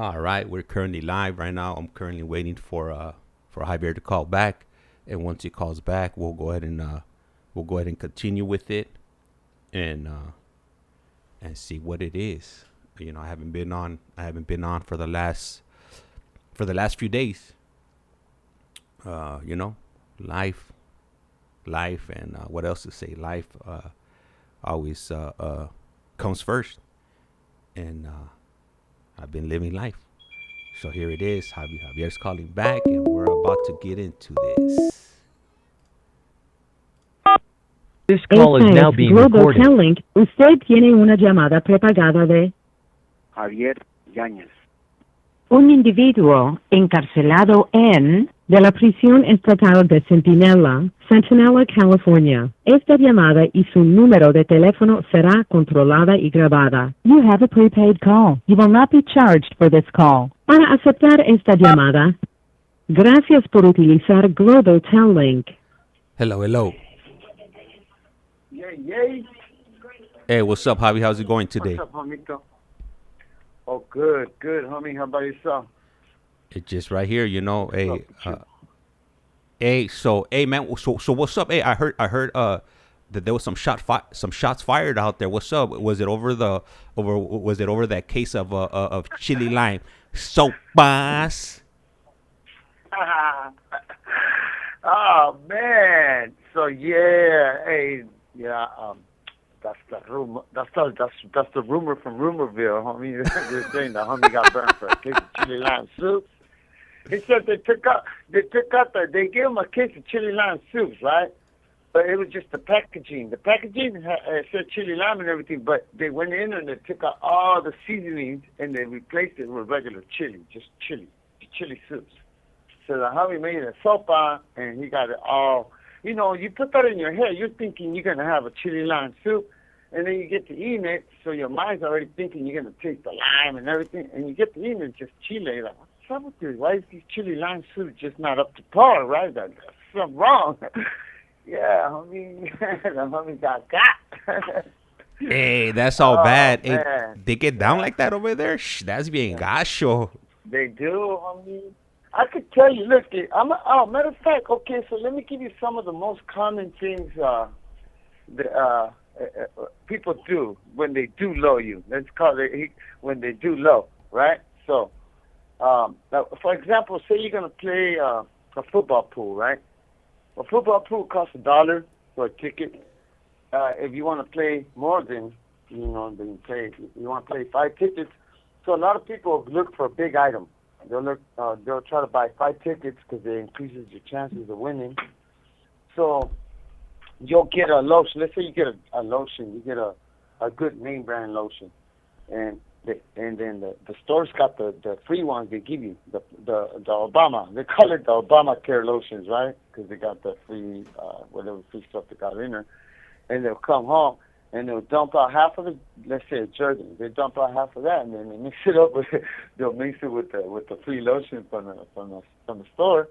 All right, we're currently live right now. I'm currently waiting for Javier to call back, and once he calls back, we'll go ahead and continue with it, and see what it is. You know, I haven't been on for the last few days. You know, life, and what else to say? Life always comes first, and I've been living life. So here it is. Javier's calling back, and we're about to get into this. This call is now being recorded. Link. Usted tiene una llamada prepagada de Javier Yáñez. un individuo encarcelado en de la prisión estatal de Centinela, California. Esta llamada y su número de teléfono será controlada y grabada. You have a prepaid call. You will not be charged for this call. Para aceptar esta llamada, gracias por utilizar Global Tel Link. Hello. Yay. Hey, what's up, Javi? How's it going today? What's up, homito? Oh, good, homie. How about yourself? It's just right here, you know. Hey, man. So what's up? Hey, I heard that there was some shots fired out there. What's up? Was it over that case of chili lime sopas? Oh man. So that's the rumor. That's the rumor from Rumorville, homie. They're saying the homie got burned for a case of chili lime soup. He said they gave him a case of chili lime soups, right? But it was just the packaging. The packaging said chili lime and everything, but they went in and they took out all the seasonings and they replaced it with regular chili, just chili soups. So the homie made a sopa and he got it all. You know, you put that in your head, you're thinking you're going to have a chili lime soup, and then you get to eating it, so your mind's already thinking you're going to taste the lime and everything, and you get to eating it, just chili. Like, what's up with this? Why is these chili lime soup just not up to par, right? There's something wrong. Yeah, homie, the homie got. Hey, that's all bad. Hey, Man. they get down like that over there? That's bien gacho. They do, homie. I could tell you, look, matter of fact, okay, so let me give you some of the most common things people do when they do low you. Let's call it when they do low, right? So, for example, say you're going to play a football pool, right? A football pool costs $1 for a ticket. If you want to play more than, you want to play 5 tickets. So a lot of people look for a big item. They'll try to buy 5 tickets because it increases your chances of winning. So you'll get a lotion. Let's say you get a lotion. You get a good name brand lotion, and then the store's got the free ones they give you. The Obama. They call it the Obamacare lotions, right? Because they got the free whatever free stuff they got in there, and they'll come home. And they'll dump out half of it. Let's say a jerkin. They dump out half of that, and then they mix it up with. They'll mix it with the free lotion from the store,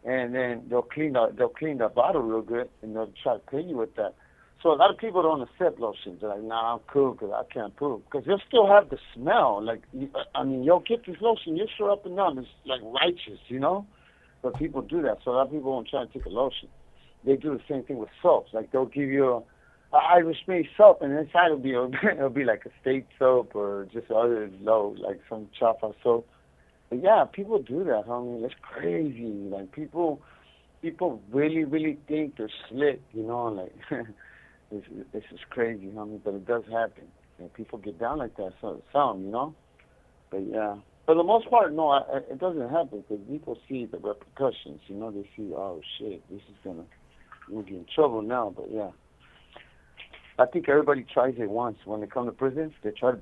and then they'll clean the bottle real good, and they'll try to pay you with that. So a lot of people don't accept lotions. They're like, nah, I'm cool because I can't poop. Because they'll still have the smell. Like, you'll get this lotion, you're sure up and down. It's like righteous, you know. But people do that. So a lot of people won't try to take a lotion. They do the same thing with soaps. Like they'll give you Irish Spring soap, and inside it'll be like a state soap or just other like some chapa soap. But yeah, people do that, homie. It's crazy. Like people really, really think they're slick, you know. Like this is crazy, homie. But it does happen, and people get down like that. So some, you know. But yeah, for the most part, no, it doesn't happen because people see the repercussions. You know, they see, oh shit, we'll get in trouble now. But yeah. I think everybody tries it once. When they come to prison, they try to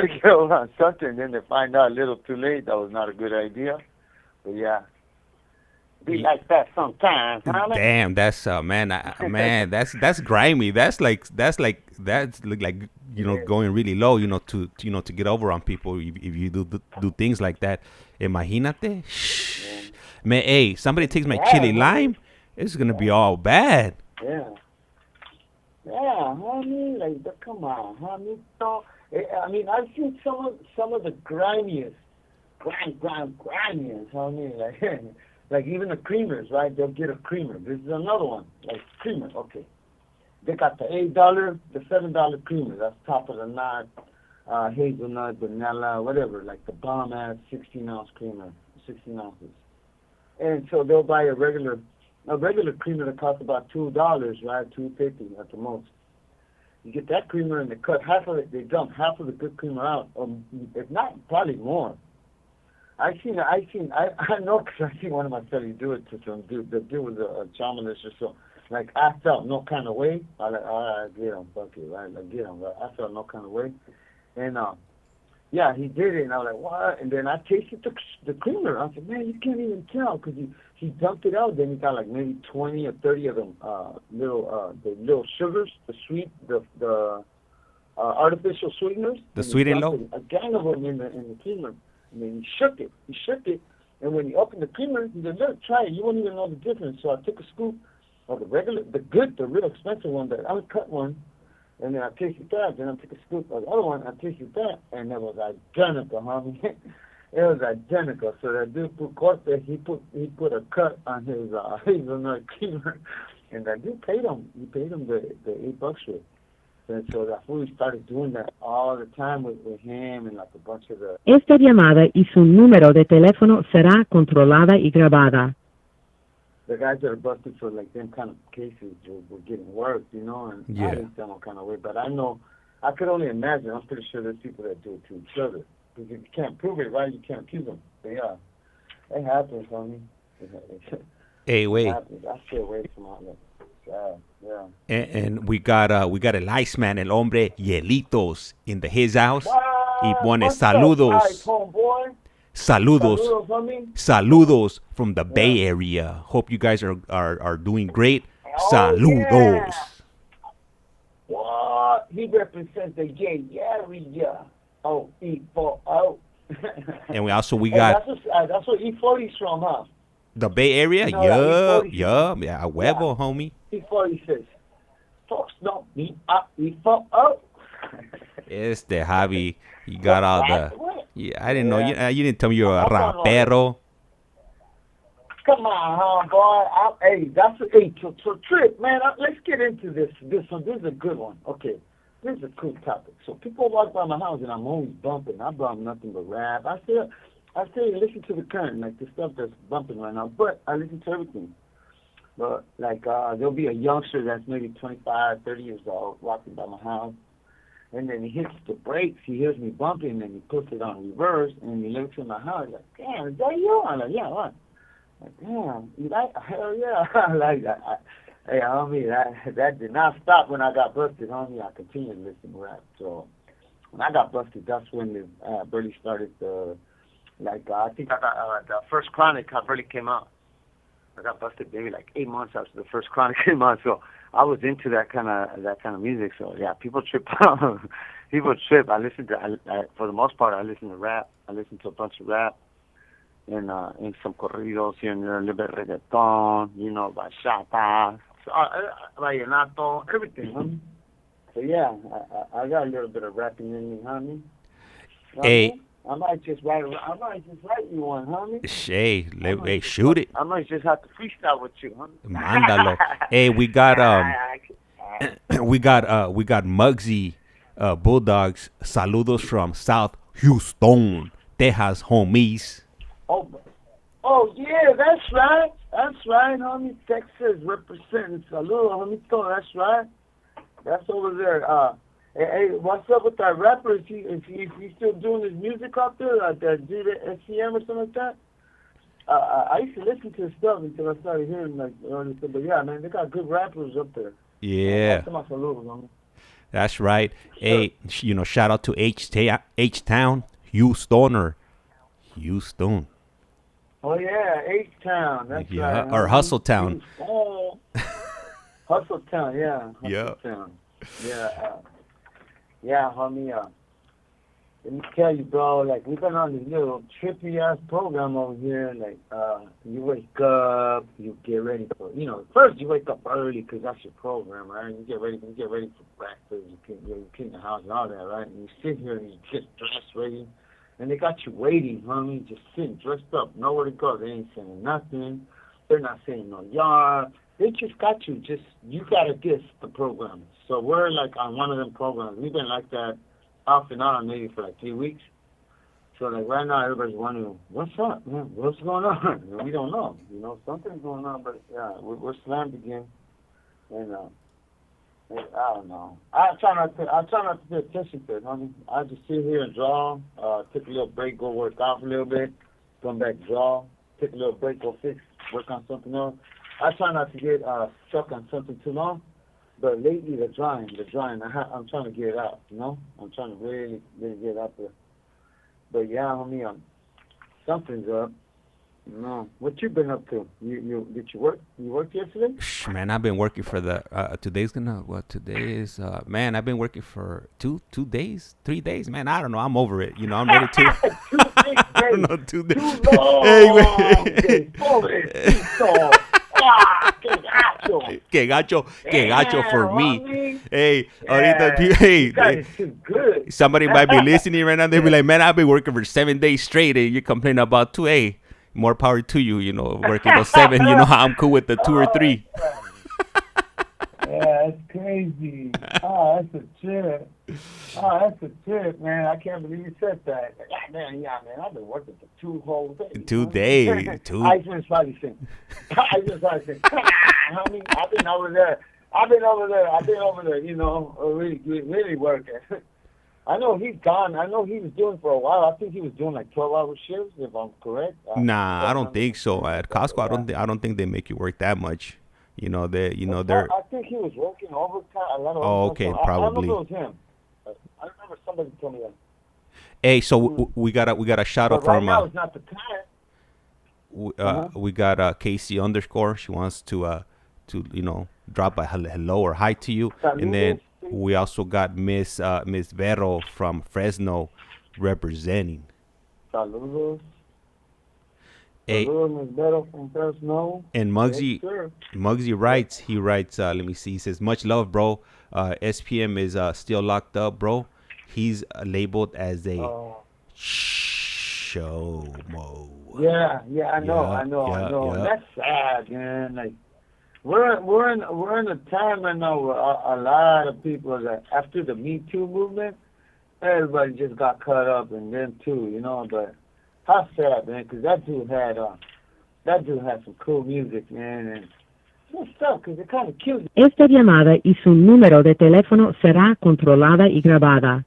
get over on something, and then they find out a little too late that was not a good idea. But yeah, be like that sometimes, huh? Damn, that's man, that's grimy. That's like going really low, to get over on people if you do things like that. Imagínate, man. Hey, somebody takes my chili lime, it's gonna be all bad. Yeah. Yeah, homie, like, come on, homie. So, I mean, I've seen some of the grimiest grimiest, homie. Like, like even the creamers, right? They'll get a creamer. This is another one, like creamer. Okay, they got the $8, the $7 creamer. That's top of the knot, hazelnut, vanilla, whatever. Like the bomb ass 16-ounce creamer, 16 ounces. And so they'll buy a regular creamer that costs about $2, right? $2.50 at the most. You get that creamer and they cut half of it. They dump half of the good creamer out, if not, probably more. I know because I seen one of my fellas do it to some dude. The dude was a shamanist or so. Like, I felt no kind of way. I like, all right, get him, fuck it, right? Like, get him, right? I felt no kind of way. And, yeah, he did it, and I was like, what? And then I tasted the creamer. I said, man, you can't even tell because he dumped it out. Then he got like maybe 20 or 30 of them the little sugars, the sweet, the artificial sweeteners. The sweet and low? A gang of them in the creamer. And then he shook it. And when he opened the creamer, he said, look, try it. You won't even know the difference. So I took a scoop of the real expensive one, the uncut one. And then I tasted that. Then I took a scoop of the other one. I tasted that. And it was identical, homie. It was identical. So that dude put corte, he put a cut on his hazelnut creamer. And that dude paid him. He paid him the $8 for it. And so that fool started doing that all the time with him and like a bunch of the... Esta llamada y su número de teléfono será controlada y grabada. The guys that are busted for like them kind of cases were getting worked, you know, and I didn't feel no kind of way. But I know, I could only imagine. I'm pretty sure there's people that do it to each other. Because if you can't prove it, right, you can't accuse them. But yeah, it happens, homie. Hey, wait. It happens. I stay away from all that. Yeah. And we got el Iceman, el hombre Hielitos in his house. Y pone saludos. Saludos from the Bay Area. Hope you guys are doing great. Saludos. Yeah. What? He represents the gay area. Oh, E4O. And we got... That's what E40's from, huh? The Bay Area? You know, yeah, a huevo, homie. E40 says, folks don't meet up E4O. Javi, you got all the... Yeah, I didn't know. You didn't tell me you're a rapero. Come on, boy. Hey, that's so Trip, man. Let's get into this. This is a good one. Okay, this is a cool topic. So people walk by my house and I'm always bumping. I bump nothing but rap. I still listen to the current, like the stuff that's bumping right now. But I listen to everything. But like there'll be a youngster that's maybe 25, 30 years old walking by my house. And then he hits the brakes, he hears me bumping, and he puts it on reverse, and he looks in my house, like, damn, is that you? I'm like, yeah, what? Like, damn, you like, hell yeah. Like, hey, homie, that did not stop when I got busted, homie. I continued to listen to rap. So when I got busted, that's when the really started the, like, I think I got, the first Chronicle really came out. I got busted maybe like 8 months after the first Chronicle came out, so I was into that kind of music. So yeah, people trip. People trip. I listen to. For the most part, I listen to rap. I listen to a bunch of rap, and some corridos here and there, a little bit of reggaeton, you know, bachata, vallenato, everything, honey. So yeah, I got a little bit of rapping in me, honey. Hey. I might just write you one, homie. Hey, shoot it. I might just have to freestyle with you, homie. Mándalo. Hey, we got Muggsy Bulldogs. Saludos from South Houston, Texas, homies. Oh yeah, that's right, homie. Texas representing. Saludos, homie. That's right. That's over there. Hey, what's up with that rapper? Is he still doing his music out there? That dude at SCM or something like that? I used to listen to his stuff until I started hearing like early stuff. But yeah, man, they got good rappers up there. Yeah. That's right. Hey, shout out to H-Town, Houston. Oh yeah, H-Town. That's right. Or Hustle Town. Hustle Town, yeah. Hustle Town. Yeah. Yeah, homie, let me tell you, bro, like, we've been on this little trippy-ass program over here, like, you wake up, you get ready for, first you wake up early because that's your program, right? You get ready for breakfast, you clean the house and all that, right? And you sit here and you get dressed ready, and they got you waiting, homie, just sitting dressed up, nowhere to go. They ain't saying nothing. They're not saying no yard. They just got you. You gotta guess the program. So we're like on one of them programs. We've been like that off and on maybe for like 3 weeks. So like right now everybody's wondering, what's up, man? What's going on? We don't know. Something's going on, but yeah, we're slammed again. And I don't know. I try not to pay attention to it, honey. I just sit here and draw. Take a little break, go work out for a little bit, come back, draw. Take a little break, go work on something else. I try not to get stuck on something too long. But lately, the drawing, I'm trying to get it out. I'm trying to really get it out there. But yeah, homie, something's up. What you been up to? Did you work? You worked yesterday? Man, I've been working for the today is man, I've been working for 2 days, 3 days, man. I don't know. I'm over it. I'm ready to 2 days. I don't know, 2 days. Too long. Que gacho for me. Hey, you guys are too good. Somebody might be listening right now. They'll be like, man, I've been working for 7 days straight, and you complain about 2. Hey, more power to you. Working those 7. How I'm cool with the 2 or 3. Yeah, that's crazy. Oh, that's a trip, man. I can't believe you said that. Man, I've been working for 2 whole days. 2 days. 2. ICEMAN's probably saying, homie, I've been over there, really working. I know he's gone. I know he was doing for a while. I think he was doing like 12-hour shifts, if I'm correct. Nah, I don't think so. At Costco, I don't think they make you work that much. They're. I think he was working overtime. A lot of okay, probably. I remember it was him. I remember somebody told me that. Hey, so we got a shout out right from. Now it's not the time. We got Casey _ She wants to drop a hello or hi to you, and then we also got Miss Vero from Fresno representing. Saludos. Hey, Miss Vero from Fresno. And Muggsy writes. He writes. Let me see. He says, "Much love, bro. SPM is still locked up, bro. He's labeled as a showmo." Yeah, I know. Yeah. That's sad, man. Like we're in a time right now where a lot of people that after the Me Too movement, everybody just got caught up in them too, But how sad, man, because that dude had some cool music, man, and it's tough because it kind of cute. Esta llamada y su número de teléfono será controlada y grabada.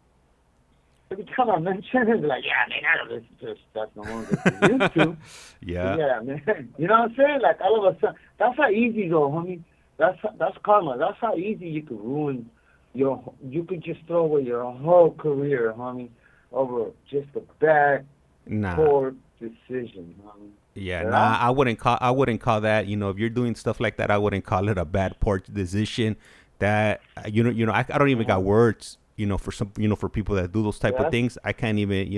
Every time I mention it, like, yeah, man, I don't listen to stuff no more that you used to. Yeah, man. You know what I'm saying? Like, all of a sudden, that's how easy, though, homie. That's karma. That's how easy you could ruin you could just throw away your whole career, homie, over just a bad, poor decision, homie. Yeah, I wouldn't call that. If you're doing stuff like that, I wouldn't call it a bad, poor decision. That I don't even got words. For people that do those type of things, I can't even,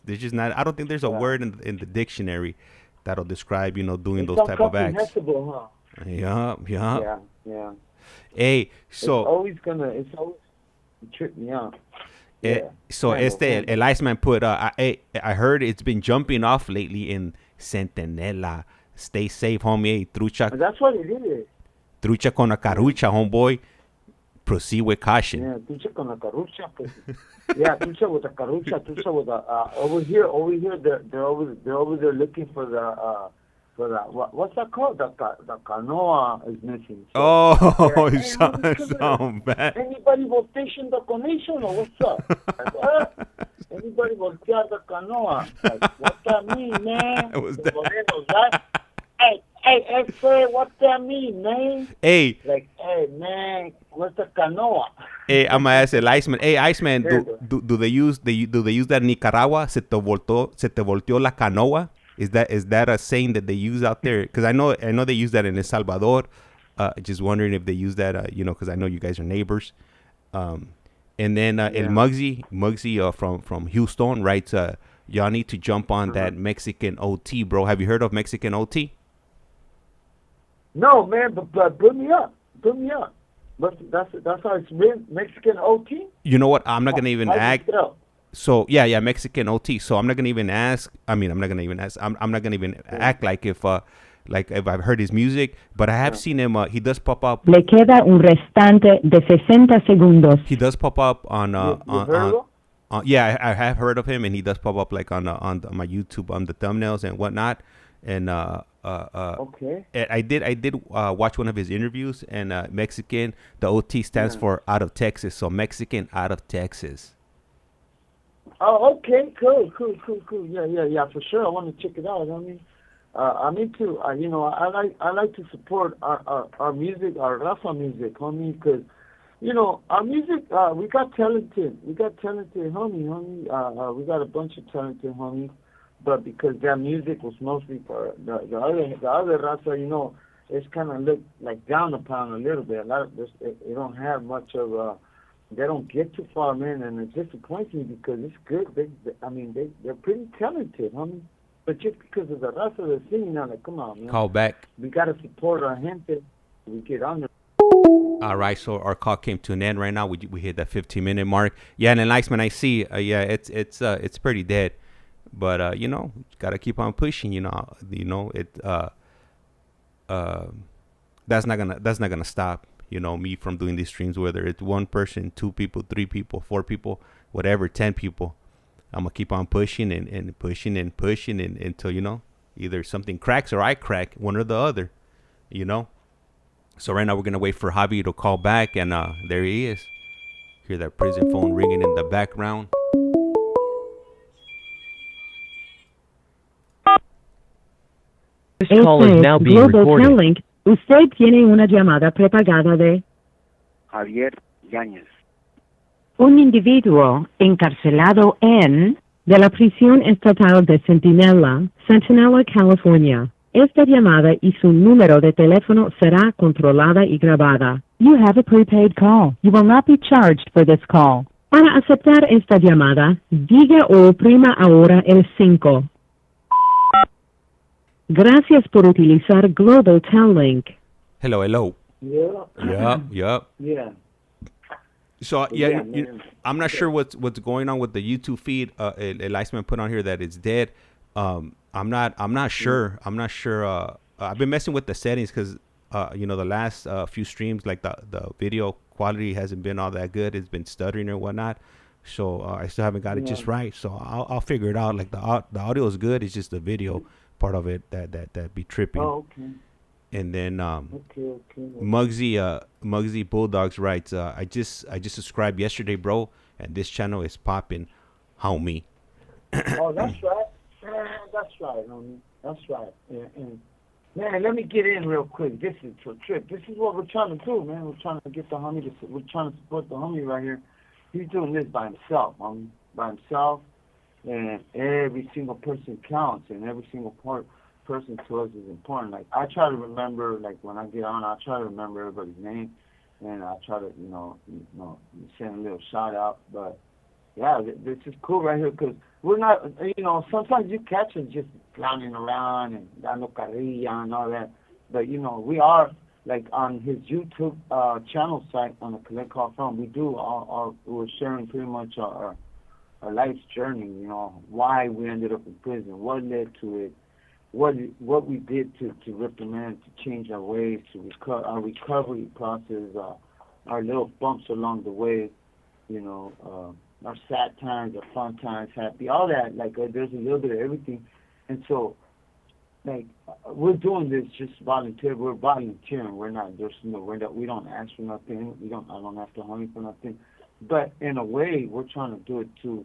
there's just not. I don't think there's a word in the dictionary that'll describe, doing those type of acts. Huh? Yeah. Hey, so it's always trip me out. So el Iceman put. I heard it's been jumping off lately in Centinela. Stay safe, homie. Hey, trucha. That's what it is. Trucha con la carucha, homeboy. Proceed with caution. Yeah, trucha con la carucha. Yeah, trucha with the carucha. Trucha with the over here. They're over there looking for the what's that called? The canoa is missing. So, sound bad. Anybody will station the connection or what's up? Like, what? Anybody will tear the canoa? Like, what's that mean, man? What's that? Moreno, right? Hey, sir, what's that mean, man? Hey. Like, hey, man, what's the canoa? Hey, I'm gonna ask el Iceman. Hey, Iceman, do they use that in Nicaragua? Se te volteó la canoa? Is that a saying that they use out there? Because I know they use that in El Salvador. Just wondering if they use that, because I know you guys are neighbors. And then El Muggsy from Houston writes, y'all need to jump on that Mexican OT, bro. Have you heard of Mexican OT? No, man, but put me up. But that's how it's written, Mexican OT. You know what? I'm not gonna even act. So yeah, Mexican OT. So I'm not gonna even ask. I mean, I'm not gonna even ask. I'm not gonna even act like if I've heard his music, but I have seen him. He does pop up. Le queda un restante de 60 segundos. He does pop up on you yeah, I have heard of him, and he does pop up like on my YouTube on the thumbnails and whatnot. And okay. I did watch one of his interviews, and Mexican, the OT stands for out of Texas, so Mexican out of Texas. Oh, okay, cool. Yeah, for sure. I want to check it out. I mean, I'm into, you know, I like to support our music, our Rafa music, homie, because, you know, our music, we got talented homie. We got a bunch of talented homies, but because their music was mostly for the other Rafa, you know, it's kind of looked like down upon a little bit. A lot of this, they don't have much of they don't get too far, man, and it disappoints me because it's good. They're pretty talented, homie. But just because of the rest of the singing, I'm like, come on, man. Call back. We got to support our gente. We get on there. All right, so our call came to an end right now. We hit that 15-minute mark. Yeah, and then ICEMAN, I see. Yeah, it's pretty dead. But you know, gotta keep on pushing. You know, that's not gonna stop. You know, me from doing these streams, whether it's one person, 2 people, 3 people, 4 people, whatever, 10 people. I'm going to keep on pushing and pushing and pushing until, you know, either something cracks or I crack, one or the other, you know. So right now we're going to wait for Javi to call back, and there he is. Hear that prison phone ringing in the background. This call is now being recorded. Usted tiene una llamada prepagada de Javier Yáñez. Un individuo encarcelado en de la prisión estatal de Centinela, California. Esta llamada y su número de teléfono será controlada y grabada. You have a prepaid call. You will not be charged for this call. Para aceptar esta llamada, diga o oprima ahora el 5. Gracias por utilizar Global Tel Link. Hello. Yeah. Yeah. So I'm not sure what's going on with the YouTube feed. El ICEMAN put on here that it's dead. I'm not sure. I've been messing with the settings because you know, the last few streams, like the video quality hasn't been all that good. It's been stuttering or whatnot. So I still haven't got it just right. So I'll figure it out. Like the audio is good. It's just the video part of it that be tripping. Oh, okay. And then okay. Muggsy Bulldogs writes, I just subscribed yesterday, bro, and this channel is popping, homie. Oh, that's right. That's right, homie. That's right. And man, let me get in real quick. This is a trip. This is what we're trying to do, man. We're trying to get the homie. We're trying to support the homie right here. He's doing this by himself, homie. By himself. And every single person counts, and every single person to us is important. Like, I try to remember, like, when I get on, I try to remember everybody's name, and I try to, you know, send a little shout out. But yeah, this is cool right here because we're not, you know, sometimes you catch us just clowning around and dando carrilla and all that. But, you know, we are, like, on his YouTube channel site on the CollectCallFrom, we're sharing pretty much our life's journey, you know, why we ended up in prison, what led to it, what we did to reprimand, to change our ways, to our recovery process, our little bumps along the way, you know, our sad times, our fun times, happy, all that. Like, there's a little bit of everything. And so, like, we're doing this just volunteer. We're volunteering. We don't ask for nothing. I don't have to honey for nothing. But in a way, we're trying to do it too,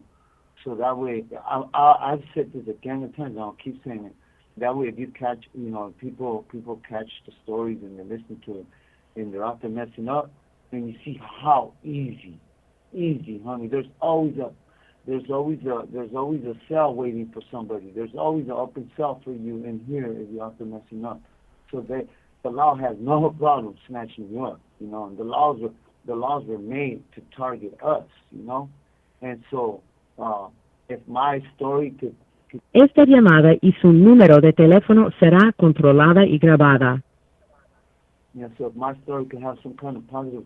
so that way, I've said this again and times, and I'll keep saying it. That way, if you catch, you know, people catch the stories and they listen to it, and they're out there messing up, and you see how easy, honey. There's always a cell waiting for somebody. There's always an open cell for you in here if you're out there messing up. So the law has no problem snatching you up, you know, and the laws were made to target us, you know? And so, if my story could... Esta llamada y su número de teléfono será controlada y grabada. Yeah, so if my story could have some kind of positive,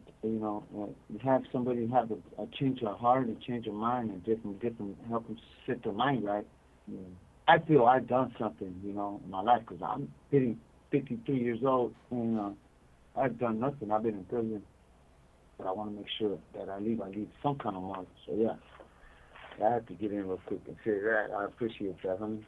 have somebody have a change of heart and change of mind and different help them set their mind right. Yeah. I feel I've done something, in my life because I'm 53 years old and I've done nothing. I've been in prison, but I want to make sure that I leave some kind of mark. So yeah, I have to get in real quick and say that. I appreciate that, honey.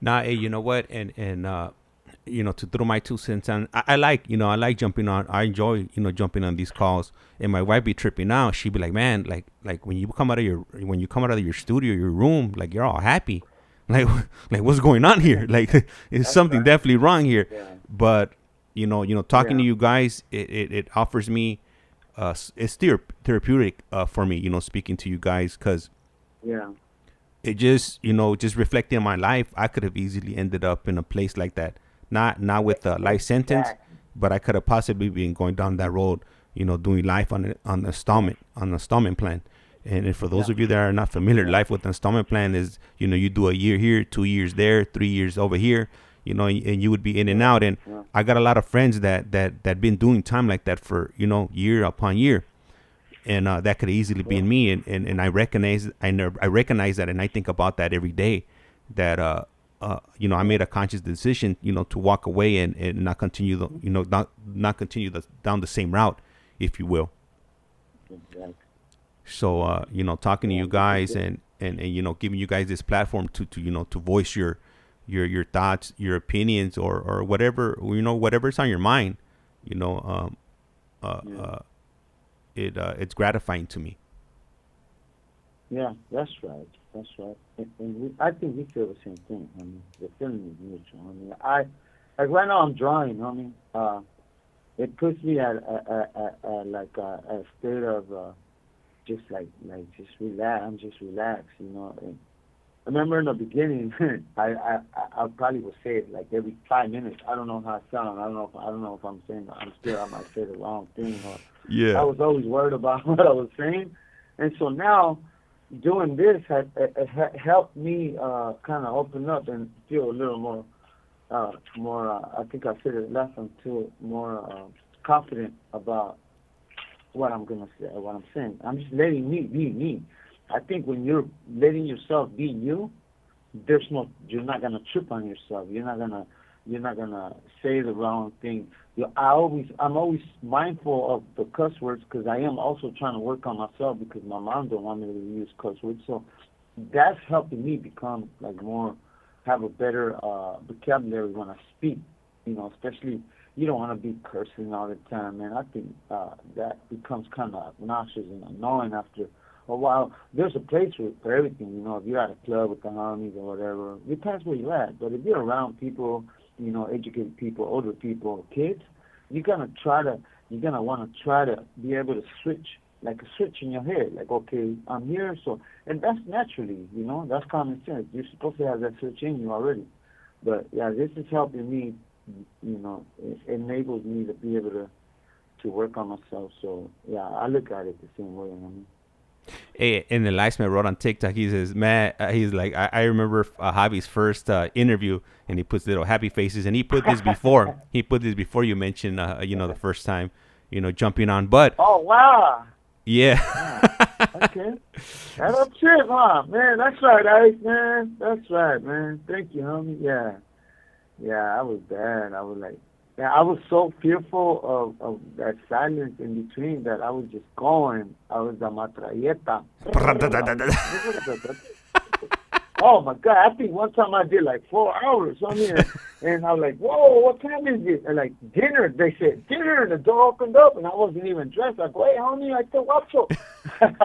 Nah, hey, you know what? And to throw my 2 cents on, I like jumping on. I enjoy, jumping on these calls. And my wife be tripping out. She be like, man, like when you come out of your studio, your room, like you're all happy. Like what's going on here? Like it's something definitely wrong here. Yeah. But talking to you guys, it offers me, it's therapeutic for me, speaking to you guys, because yeah. it just reflecting on my life. I could have easily ended up in a place like that. Not with a life sentence, but I could have possibly been going down that road, doing life on an installment plan. And for those of you that are not familiar, life with an installment plan is, you do a year here, 2 years there, 3 years over here, and you would be in and out. And I got a lot of friends that been doing time like that for, year upon year. And that could easily be in me. And I recognize that, and I think about that every day, that, I made a conscious decision, to walk away and not continue not continue down the same route, if you will. Exactly. So, talking to you guys and giving you guys this platform to voice your thoughts, your opinions, or whatever, whatever's on your mind, it's gratifying to me. Yeah, that's right. That's right. And I think we feel the same thing. I mean, the feeling is mutual. I mean, like right now I'm drawing. I mean, it puts me at a state of just relax. I'm just relaxed, And I remember in the beginning, I probably would say it like every 5 minutes. I don't know how I sound. I don't know if I'm saying. I might say the wrong thing. Or Yeah. I was always worried about what I was saying, and so now doing this has helped me kind of open up and feel a little more. I think I said it last time too. More confident about what I'm gonna say, what I'm saying. I'm just letting me be me. I think when you're letting yourself be you, you're not gonna trip on yourself. You're not gonna say the wrong thing. I'm always mindful of the cuss words because I am also trying to work on myself because my mom don't want me to use cuss words. So that's helping me become have a better vocabulary when I speak. Especially. You don't want to be cursing all the time, man. I think that becomes kind of obnoxious and annoying after a while. There's a place for everything, If you're at a club with the homies or whatever, it depends where you're at. But if you're around people, educated people, older people, kids, you're gonna want to try to be able to switch, like a switch in your head. Like, okay, I'm here, and that's naturally, that's common sense. You're supposed to have that switch in you already. But yeah, this is helping me. It enables me to be able to work on myself. So yeah, I look at it the same way. Hey, and the ICEMAN wrote on TikTok. He says, "Man, he's like, I remember Javi's first interview, and he puts little happy faces, and he put this before. He put this before you mentioned, the first time, jumping on. But oh wow, yeah, okay, that's a trip, huh, man? That's right, Ice, man. That's right, man. Thank you, homie. Yeah. Yeah, I was bad. I was I was so fearful of that silence in between that I was just going. I was a matralleta. Oh my God! I think one time I did like 4 hours. And I was like, "Whoa, what time is it?" And like dinner, they said dinner, and the door opened up, and I wasn't even dressed. Like, "Wait, homie, I still watch you."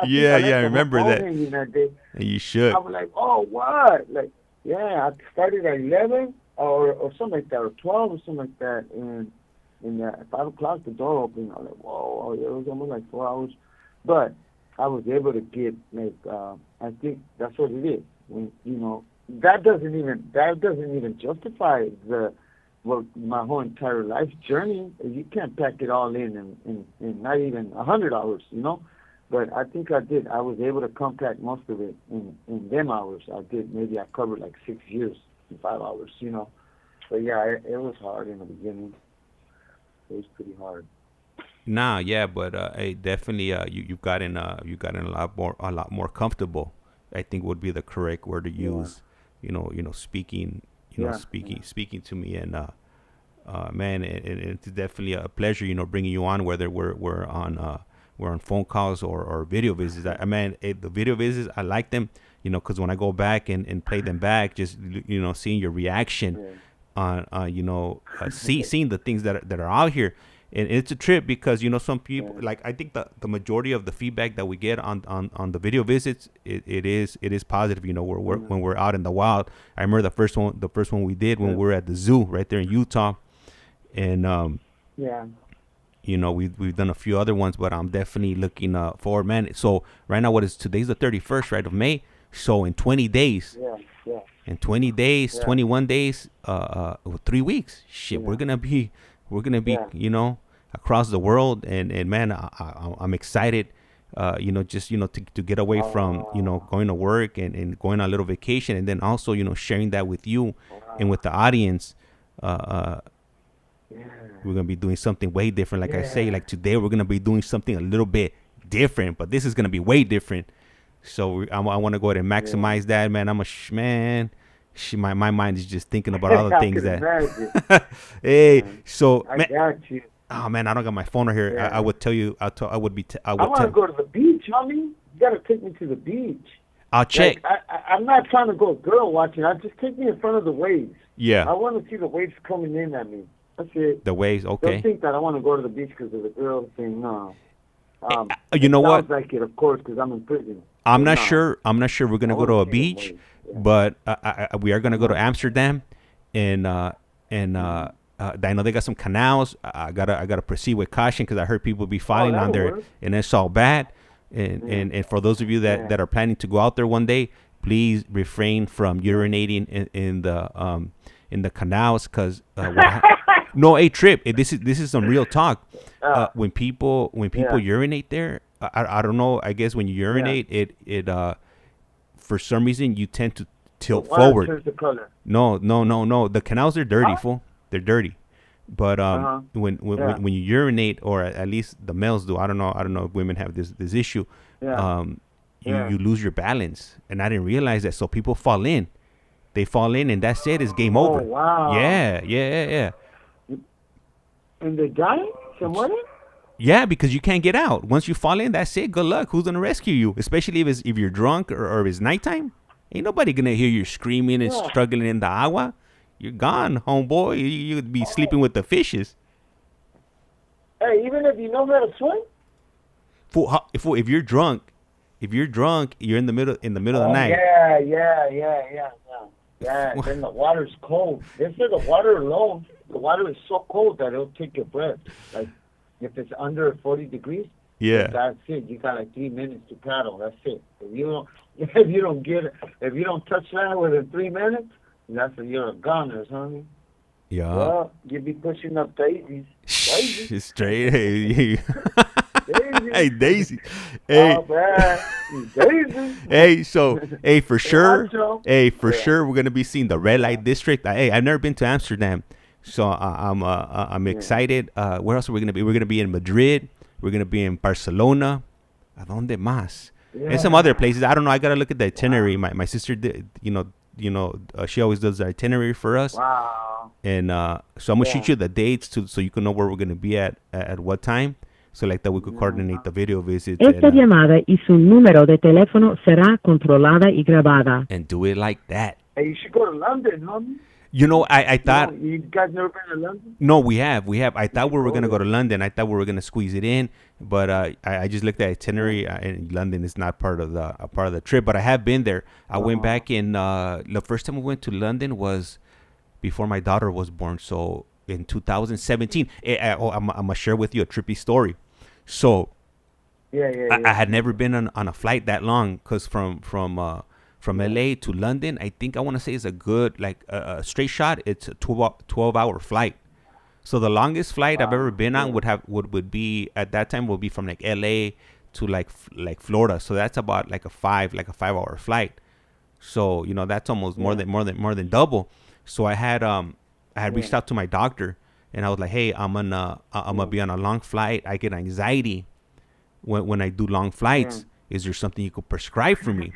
Yeah, I remember that. That day. And you should. I was like, "Oh, what?" Like, yeah, I started at 11. Or something like that, or 12 or something like that, and at 5 o'clock the door opened. I was like, whoa, it was almost like 4 hours, but I was able to get I think that's what it is. When that doesn't even justify my whole entire life journey. You can't pack it all in not even 100 hours, But I think I did. I was able to compact most of it in them hours. I did. Maybe I covered like 6 years. 5 hours, But yeah, it was hard in the beginning. it was pretty hard. Nah, yeah, but hey, definitely, you've gotten a lot more comfortable. I think would be the correct word to use. Speaking, speaking to me, and man, it's definitely a pleasure, bringing you on, whether we're on phone calls or video visits. The video visits, I like them, because when I go back and play them back, just seeing your reaction on seeing the things that are out here. And it's a trip because some people, like, I think the majority of the feedback that we get on the video visits, it is positive. When we're out in the wild. I remember the first one we did when we were at the zoo right there in Utah, and we've done a few other ones, but I'm definitely looking forward, man. So right now, today's the 31st, right, of May. So in 20 days, in 20 days, 21 days, 3 weeks, we're gonna be across the world, and man, I'm excited, to get away from going to work and going on a little vacation, and then also sharing that with you and with the audience. We're gonna be doing something way different. Like I say, like today we're gonna be doing something a little bit different, but this is gonna be way different. So I want to go ahead and maximize that, man. My mind is just thinking about all the things that. Hey, so I got you. Oh man, I don't got my phone right here. I would tell you. I want to go to the beach, homie. You gotta take me to the beach. I'll check. Like, I'm not trying to go girl watching. Just take me in front of the waves. Yeah. I want to see the waves coming in at me. That's it. The waves, okay. Don't think that I want to go to the beach because of the girl thing. No. You know what? Sounds like it, of course, because I'm in prison. I'm not sure we're gonna go to a beach, but we are gonna go to Amsterdam, and I know they got some canals. I gotta proceed with caution because I heard people be falling on there, and it's all bad. And for those of you that are planning to go out there one day, please refrain from urinating in the canals, because no, a trip. This is some real talk. When people urinate there, I don't know. I guess when you urinate, it for some reason you tend to tilt forward. The color. No. The canals are dirty, fool. They're dirty. But when you urinate, or at least the males do, I don't know if women have this issue. You lose your balance, and I didn't realize that. So people fall in. They fall in, and that's it. It's game over. Wow. Yeah. And they die? Somebody? Yeah, because you can't get out. Once you fall in, that's it. Good luck. Who's gonna rescue you? Especially if you're drunk or if it's nighttime. Ain't nobody gonna hear you screaming and struggling in the agua. You're gone, homeboy. You'd be sleeping with the fishes. Hey, even if you know how to swim? If you're drunk, you're in the middle of the night. Yeah, then the water's cold. They say the water alone, the water is so cold that it'll take your breath. Like, if it's under 40 degrees, that's it. You got like 3 minutes to paddle. That's it. If you don't touch land within 3 minutes, you're a goner, honey. Yeah. Well, you be pushing up daisies. Straight. Hey, Daisy. Hey, Daisy. Hey. Oh, man. Daisy. Hey, so, for sure, we're gonna be seeing the red light district. Hey, I've never been to Amsterdam, so I'm excited. Where else are we gonna be? We're gonna be in Madrid. We're gonna be in Barcelona. ¿A dónde más? And some other places. I don't know. I gotta look at the itinerary. My sister did. She always does the itinerary for us. Wow. And so I'm gonna shoot you the dates so you can know where we're gonna be at what time. So like that we could coordinate the video visits. Esta llamada y su número de teléfono será controlada y grabada. And do it like that. Hey, you should go to London, homie. I thought. You guys never been to London? No, we have. I thought we were gonna go to London. I thought we were gonna squeeze it in, but I just looked at itinerary, and London is not part of the trip. But I have been there. I went back in the first time we went to London was before my daughter was born. So in 2017, I'm gonna share with you a trippy story. So I had never been on a flight that long, because from LA to London, I think I want to say is a good, like a straight shot. It's a 12-hour flight. So the longest flight I've ever been on would be at that time would be from like LA to like Florida. So that's about like a 5-hour flight. So that's almost more than double. So I had reached out to my doctor, and I was like, hey, I'm gonna be on a long flight. I get anxiety when I do long flights. Is there something you could prescribe for me?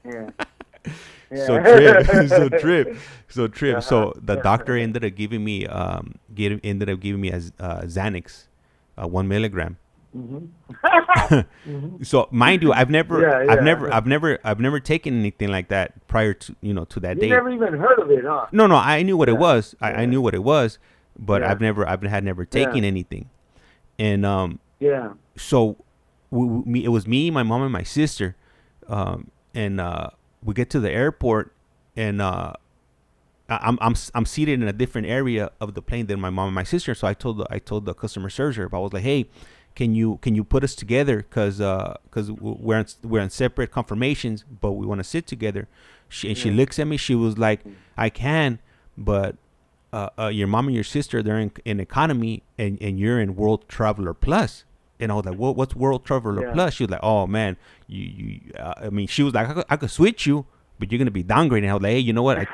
Yeah. So trip. So the doctor ended up giving me as Xanax, 1 milligram. So mind you, I've never taken anything like that prior to to that You date. never even heard of it, huh? No, I knew what it was. I knew what it was, but I've never taken anything. And so it was me, my mom, and my sister, and we get to the airport, and I'm seated in a different area of the plane than my mom and my sister. So I told the customer service rep, I was like, hey, can you put us together, because we're on separate confirmations, but we want to sit together. She looks at me. She was like, I can, but your mom and your sister, they're in economy, and you're in World Traveler Plus. And I was like, what's World Traveler Plus? She was like, oh man, I mean, she was like, I could switch you, but you're gonna be downgrading. I was like, hey, you know what?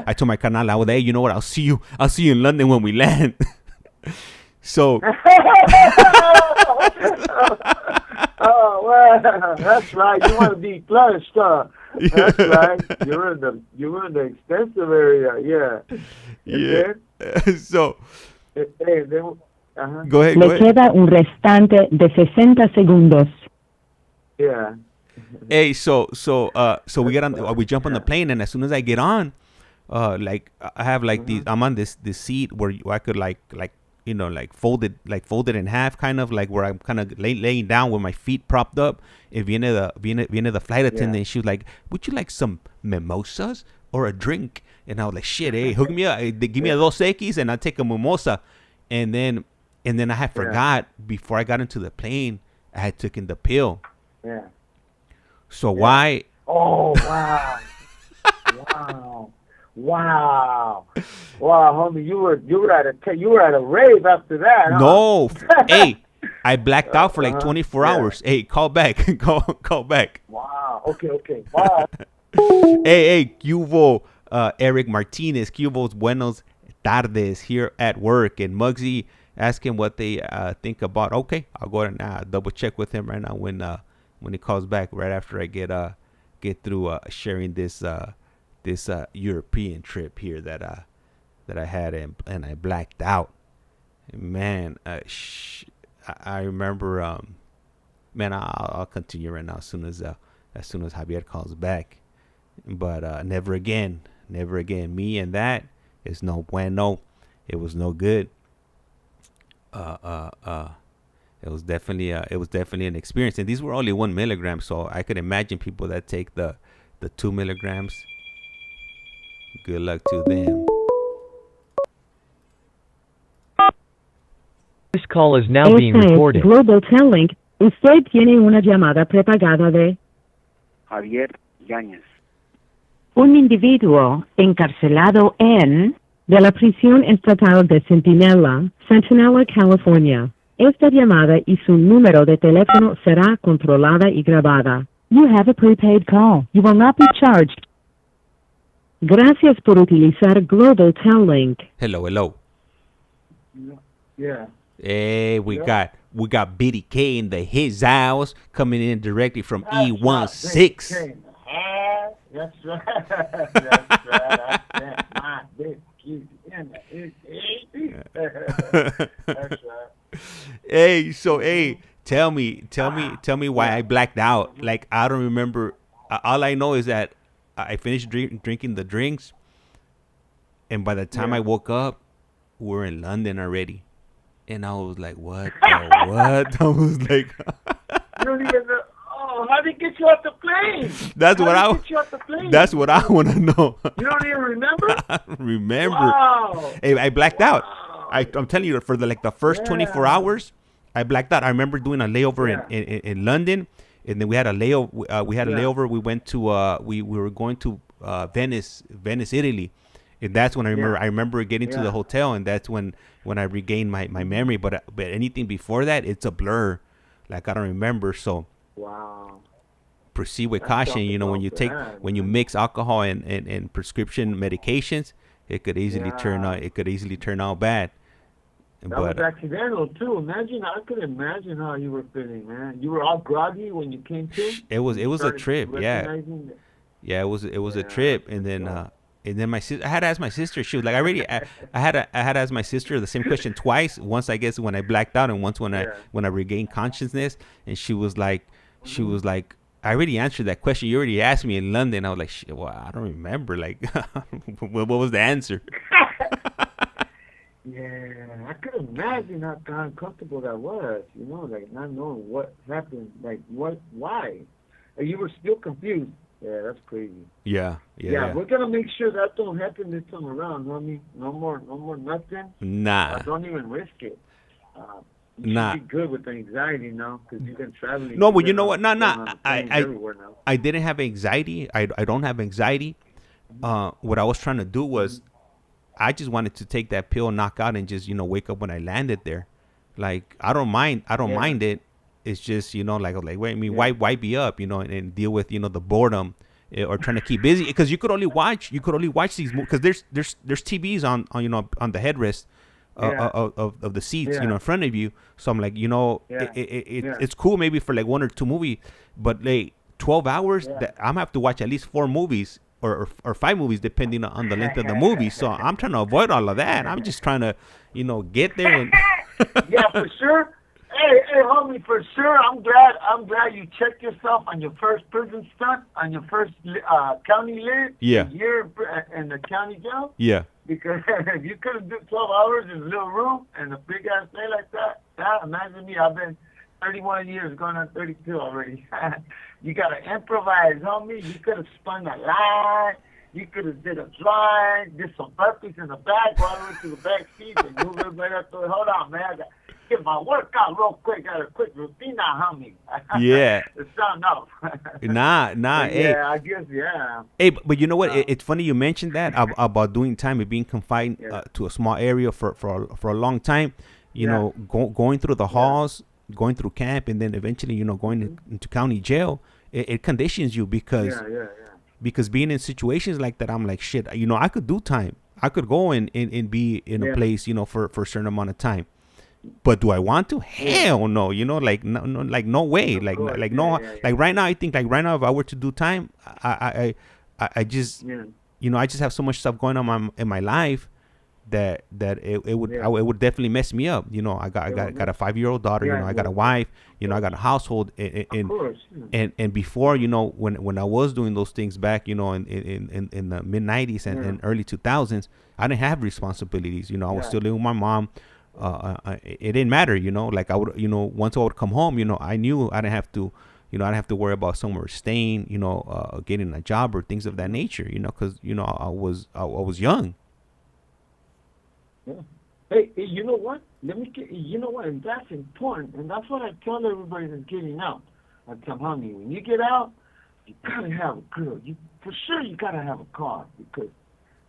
I told my carnal, I was like, hey, you know what? I'll see you in London when we land. So. Oh well, that's right. You want to be flushed, huh? That's right. You're in the expensive area, yeah. So. Hey, Go ahead. Le queda un restante de 60 segundos. Yeah. Hey, so we get on, we jump on the plane, and as soon as I get on, like I have like these, I'm on this seat where I could like fold it in half, kind of like where I'm kind of laying down with my feet propped up. And viene the flight attendant. She was like, would you like some mimosas or a drink? And I was like, shit, hey, hook me up. Give me a Dos Equis and I'll take a mimosa. And then I had forgot, before I got into the plane, I had taken the pill. Yeah. So why? Oh wow. Wow, homie, you were at a rave after that, huh? No. Hey, I blacked out for like 24 hours. Hey, call back. call back. Wow. Okay. Wow. Hey, Cubo, Eric Martinez, Cubo's buenos tardes here at work, and Muggsy, ask him what they think about. Okay, I'll go ahead and double check with him right now when he calls back, right after I get through sharing this European trip here that I had, and I blacked out. Man, I remember. Man, I'll continue right now as soon as Javier calls back. But never again. Me and that is no bueno. It was no good. It was definitely an experience, and these were only 1 milligram, so I could imagine people that take the 2 milligrams. Good luck to them. This call is now being Esta es recorded. Global Telling. Usted tiene una llamada prepagada de Javier Yáñez. un individuo encarcelado de la prisión estatal de Centinela, California. Esta llamada y su número de teléfono será controlada y grabada. You have a prepaid call. You will not be charged. Gracias por utilizar Global Telling. Hello. Yeah. Hey, we got Biddy K in his house, coming in directly from E16. That's right. That's my big cute in the That's right. Hey, so tell me why I blacked out. Like, I don't remember. All I know is that I finished drinking the drinks, and by the time I woke up, we're in London already. And I was like, what? What? I was like, you don't even know. Oh, how did he get you off the plane? That's what I want to know. You don't even remember? I don't remember. Wow. Hey, I blacked out. Wow. I'm telling you, for the first 24 hours, I blacked out. I remember doing a layover in London, and then we had a layover. We went to we were going to Venice, Italy. And that's when I remember getting to the hotel, and that's when I regained my memory. But anything before that, it's a blur. Like, I don't remember. So Wow. Proceed with caution. You know, when you mix alcohol and prescription medications, it could easily turn Yeah. out. It could easily turn out bad. That But was accidental too. Imagine, I could imagine how you were feeling, man. You were all groggy when you came to. it was a Started trip. Yeah, recognizing that- yeah. It was a Yeah, trip, that's rough. and then my sister. I had to ask my sister. She was like, I had to ask my sister the same question twice. Once I guess when I blacked out, and once Yeah. when I regained consciousness. And she was like, Mm-hmm. I already answered that question. You already asked me in London. I was like, shit, well, I don't remember. Like, what was the answer? Yeah, I could imagine how uncomfortable that was. You know, like not knowing what happened, like why. And you were still confused. Yeah, that's crazy. Yeah, Yeah, we're gonna make sure that don't happen this time around, homie. No more nothing. Nah, Don't even risk it. You nah. should be good with the anxiety now because you've been traveling. No, You've but you been know on what? No, no. going on the planes everywhere now. I didn't have anxiety. I don't have anxiety. What I was trying to do was, I just wanted to take that pill, knock out, and just wake up when I landed there. Like I don't mind. I don't Yeah. mind it. It's just like wait. I mean, Yeah. why be up? And deal with the boredom. Or trying to keep busy because you could only watch these because there's TVs on the headrest Yeah. of the seats Yeah. in front of you. So I'm like Yeah. Yeah. it's cool maybe for like one or two movies, but like 12 hours Yeah. that I'm gonna have to watch at least 4 movies or 5 movies depending on the length of the movie. So I'm trying to avoid all of that. I'm just trying to get there and Yeah, for sure. Hey, homie, for sure. I'm glad you checked yourself on your first prison stunt, on your first county lit. Yeah. Year in the county jail. yeah. Because if you couldn't do 12 hours in a little room and a big ass day like that, imagine me. I've been 31 years, going on 32 already. You gotta improvise, homie. You could have spun a line. You could have did a slide, did some burpees in the back, all the way to the back seat, and move everybody up to it. Hold on, man. I gotta get my workout real quick. Got a quick routine now, homie. Yeah. It's sound off. Nah. But Hey. yeah, I guess, yeah. Hey, but you know what? It's funny you mentioned that about doing time and being confined Yeah. to a small area for a long time. You Yeah. know, going through the halls, going through camp, and then eventually, going into county jail. It conditions you because being in situations like that, I'm like, shit. I could do time. I could go and be in a Yeah. place, for a certain amount of time. But do I want to? Hell no. Like no way. Of Like course. like Yeah, no. yeah, yeah. Like right now, I think like right now, if I were to do time, I just Yeah. I just have so much stuff going on in my life that it would Yeah. it would definitely mess me up. I got a 5-year-old daughter. Yeah, I got a yeah. wife. I got a household. Of course. Yeah. And before, when I was doing those things back, in the mid 90s and early 2000s, I didn't have responsibilities. I was Yeah. still living with my mom. It didn't matter. Like I would, once I would come home, I knew I didn't have to. I didn't have to worry about somewhere staying, getting a job or things of that nature, because, I was young. Yeah. Hey, you know what? You know what? And that's important. And that's what I tell everybody that's getting out. I tell honey, when you get out, you gotta have a girl. For sure you gotta have a car because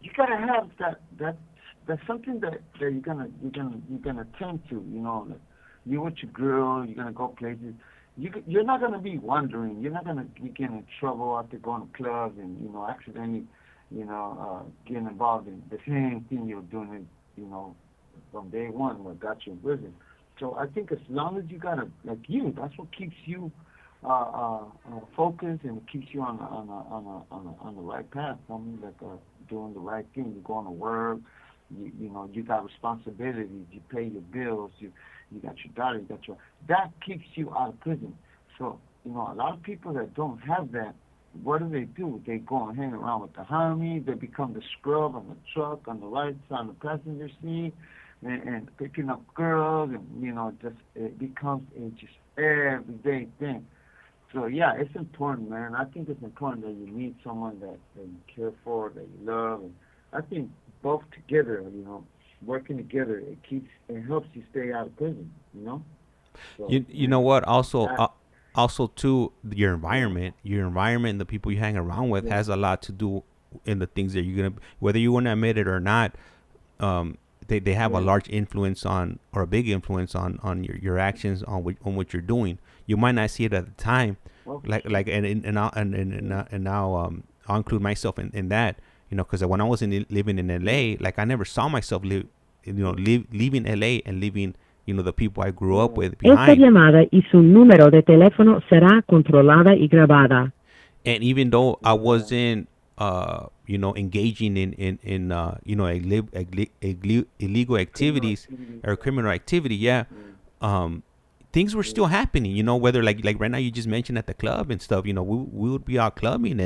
you gotta have that's something that you're gonna tend to. Like you with your girl, you're gonna go places. You're not gonna be wandering. You're not gonna be getting in trouble out there going to clubs and accidentally getting involved in the same thing you're doing. From day one, what got you in prison. So I think as long as you got that's what keeps you focused and it keeps you on the right path. Something doing the right thing. You're going to work. You got responsibilities. You pay your bills. You got your daughter. That keeps you out of prison. So a lot of people that don't have that, what do? They go and hang around with the homie. They become the scrub on the truck, on the right side, on the passenger seat, and picking up girls, and it becomes a just everyday thing. So yeah, it's important, man. I think it's important that you meet someone that you care for, that you love, and I think both together, working together, it helps you stay out of prison. So, You know what? Also too, your environment, and the people you hang around with has a lot to do in the things that you're gonna, whether you want to admit it or not. They have a large influence on, or a big influence on your actions, on what you're doing. You might not see it at the time, and now I'll include myself in that. because when I was living in LA, like I never saw myself leaving LA and leaving, the people I grew up with Esta behind. llamada y su número de teléfono será controlada y grabada. And even though I wasn't, engaging in illegal activities or criminal activity, things were still happening. Whether like right now you just mentioned at the club and stuff. We would be out clubbing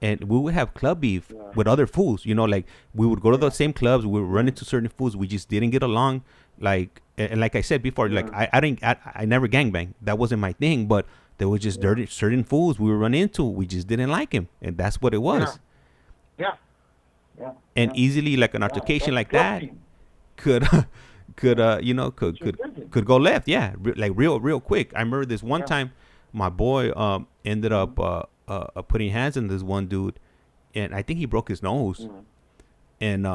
and we would have club beef with other fools. Like we would go to those same clubs, we would run into certain fools, we just didn't get along. Like and like I said before, like I never gangbang. That wasn't my thing, but there was just certain fools we would run into. We just didn't like him, and that's what it was. And easily, like an altercation like that could go left. Like real quick. I remember this one time, my boy ended up putting hands on this one dude, and I think he broke his nose. And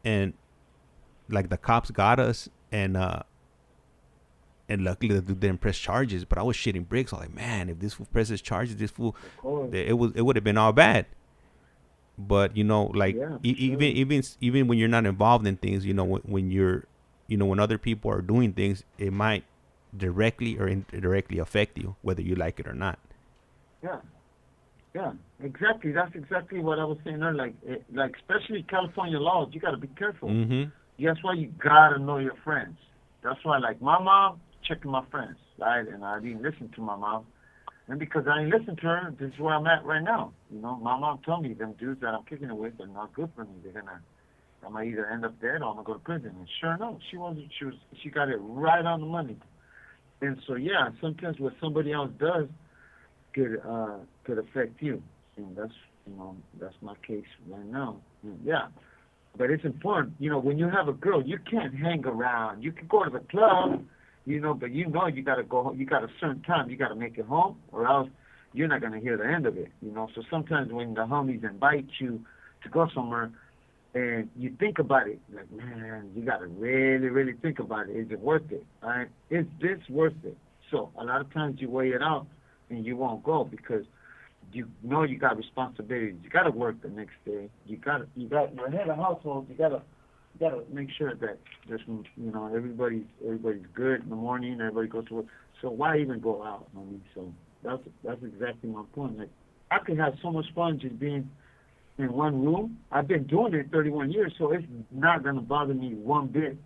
and like the cops got us, and luckily the dude didn't press charges. But I was shitting bricks. I was like, man, if this fool presses charges, it would have been all bad. But even when you're not involved in things, when you're when other people are doing things, it might directly or indirectly affect you, whether you like it or not. Yeah, exactly. That's exactly what I was saying earlier. Like especially California laws, you got to be careful. That's why you gotta know your friends. That's why, like my mom, checking my friends, right? And I didn't listen to my mom. And because I ain't listened to her, this is where I'm at right now. My mom told me them dudes that I'm kicking it with are not good for me. I'm gonna either end up dead or I'm gonna go to prison. And sure enough, she got it right on the money. And so sometimes what somebody else does could affect you. And that's my case right now. But it's important, when you have a girl, you can't hang around. You can go to the club, but you gotta go. You got a certain time. You gotta make it home, or else you're not gonna hear the end of it. So sometimes when the homies invite you to go somewhere, and you think about it, like, man, you gotta really, really think about it. Is it worth it? All right? Is this worth it? So a lot of times you weigh it out, and you won't go because you got responsibilities. You gotta work the next day. You're head of household. You gotta make sure that there's everybody's good in the morning. Everybody goes to work. So why even go out? So that's exactly my point. Like I can have so much fun just being in one room. I've been doing it 31 years, so it's not gonna bother me one bit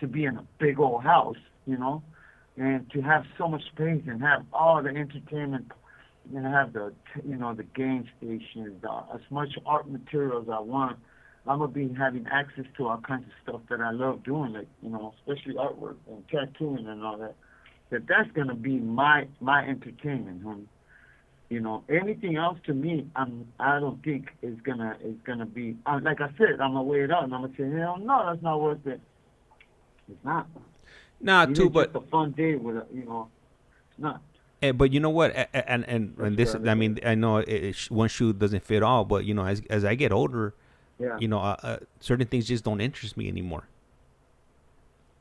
to be in a big old house, and to have so much space and have all the entertainment. And have the game stations, as much art material as I want. I'm gonna be having access to all kinds of stuff that I love doing, like especially artwork and tattooing and all that. That's gonna be my entertainment, honey. Anything else to me, I don't think is gonna be. Like I said, I'm gonna weigh it out and I'm gonna say, hell no, that's not worth it. It's not. But a fun day with it's not. But you know what? And this, I mean, I know one shoe doesn't fit all, but as I get older, certain things just don't interest me anymore.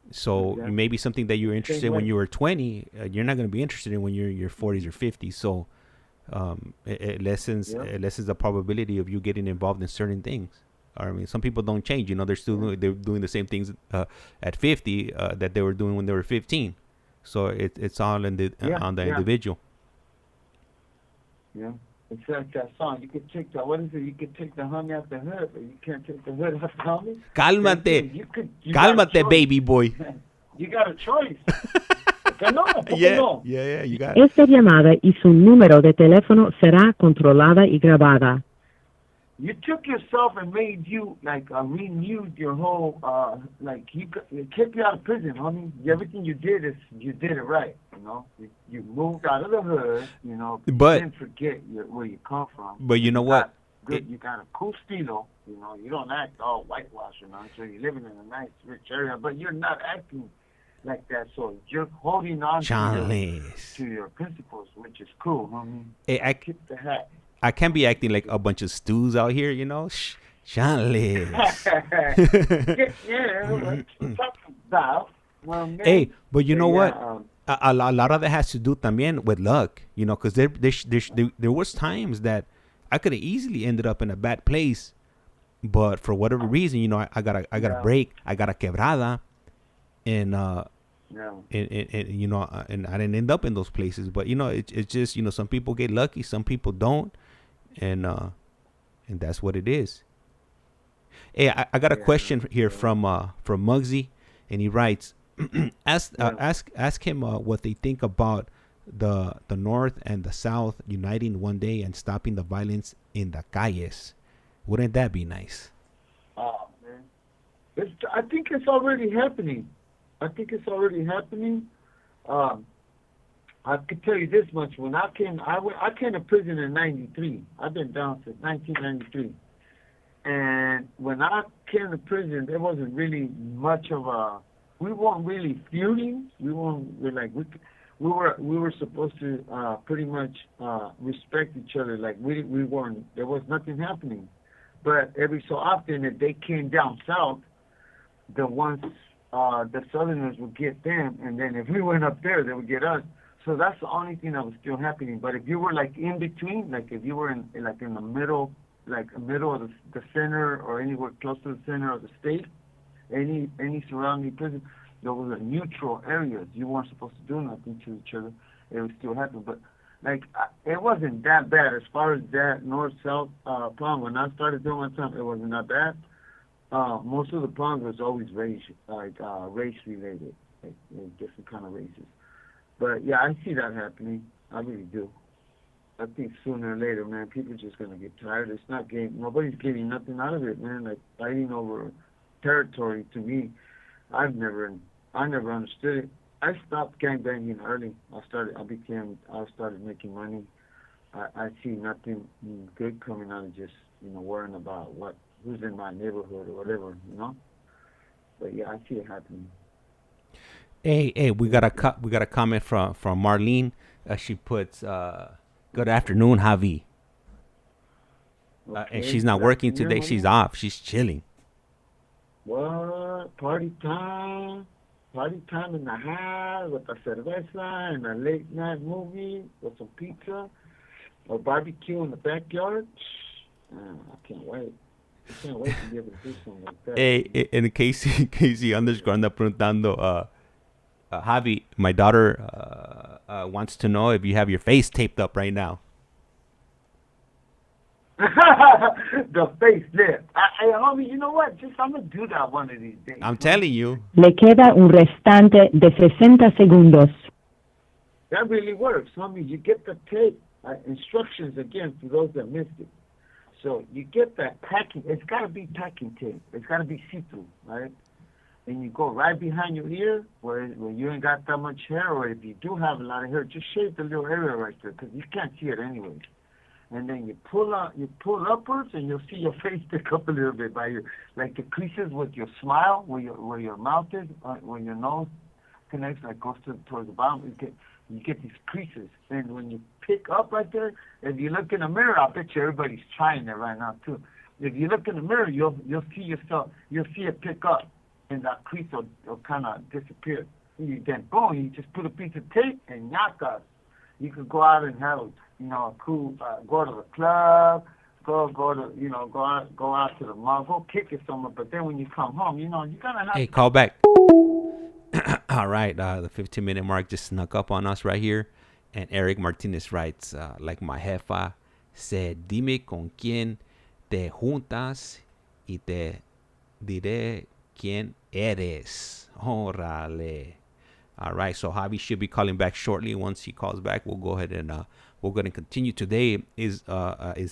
So maybe something that you were interested in when you were 20, you're not going to be interested in when you're in your 40s or 50s. So it lessens the probability of you getting involved in certain things. I mean, some people don't change. They're still doing the same things at 50 that they were doing when they were 15. So it's all on the individual. Yeah, it's like that song. You could take You could take the honey out the hood, but you can't take the hood out the honey. Cálmate, baby boy. You got a choice. You got it. Esta llamada y su número de teléfono será controlada y grabada. You took yourself and made you renewed your whole it kept you out of prison, homie. Everything you did it right. You moved out of the hood. But didn't forget where you come from. But you know what? You got a cool stilo. You don't act all whitewashed. So you're living in a nice, rich area, but you're not acting like that. So you're holding on to your principles, which is cool, homie. Hey, I keep the hat. I can't be acting like a bunch of stews out here, Shanley. Hey, but you know what? A lot of that has to do también with luck, because there was times that I could have easily ended up in a bad place, but for whatever reason, you know, I got a break. I got a quebrada, and and you know, and I didn't end up in those places. But you know, it's just, you know, some people get lucky, some people don't, and that's what it is. Hey, I got a question here from Muggsy, and he writes, ask him what they think about the North and the South uniting one day and stopping the violence in the calles. Wouldn't that be nice? Oh man, I think it's already happening. I could tell you this much: when I came to prison in '93. I've been down since 1993. And when I came to prison, there wasn't really much of a. We weren't really feuding. We were supposed to pretty much respect each other. Like we weren't. There was nothing happening. But every so often, if they came down south, the Southerners would get them, and then if we went up there, they would get us. So that's the only thing that was still happening. But if you were like in between, like if you were in the middle. Like the middle of the center or anywhere close to the center of the state, any surrounding prison, there was a neutral areas. You weren't supposed to do nothing to each other. It would still happen, but like it wasn't that bad as far as that north-south problem. When I started doing my time, it wasn't that bad. Most of the problems was always race related, like different kind of races. But yeah, I see that happening. I really do. I think sooner or later, man, people are just gonna get tired. It's not nobody's getting nothing out of it, man. Like fighting over territory, to me, I never understood it. I stopped gangbanging early. I started making money. I see nothing good coming out of just, you know, worrying about who's in my neighborhood or whatever, you know. But yeah, I see it happening. Hey, we got a comment from Marlene. She puts. Good afternoon, Javi. And she's not working today. She's off. She's chilling. What? Party time in the house with a cerveza and a late night movie with some pizza or barbecue in the backyard. I can't wait. I can't wait to be able to do something like that. Hey, en Casey underscore anda preguntando, Javi, my daughter wants to know if you have your face taped up right now. The facelift. Hey, homie, you know what? I'm going to do that one of these days. I'm telling you. Le queda un restante de 60 segundos. That really works, homie. You get the tape instructions again for those that missed it. So you get that packing. It's got to be packing tape. It's got to be see-through, right? And you go right behind your ear where you ain't got that much hair, or if you do have a lot of hair, just shave the little area right there because you can't see it anyways. And then you pull upwards, and you'll see your face stick up a little bit by like the creases with your smile, where your mouth is, where your nose connects, like goes towards the bottom. You get these creases, and when you pick up right there, if you look in the mirror, I bet you everybody's trying it right now too. If you look in the mirror, you'll see yourself. You'll see it pick up, and that crease will kind of disappear. And then boom, you just put a piece of tape and yaka. You could go out and have, you know, a cool, go to the club, go out to the mall, go kick it somewhere. But then when you come home, you know, you gotta have. Hey, call back. All right, the 15-minute mark just snuck up on us right here, and Eric Martinez writes, like my jefa said, dime con quién te juntas y te diré quién eres. Órale. All right, so Javi should be calling back shortly. Once he calls back, we'll go ahead and continue. Today is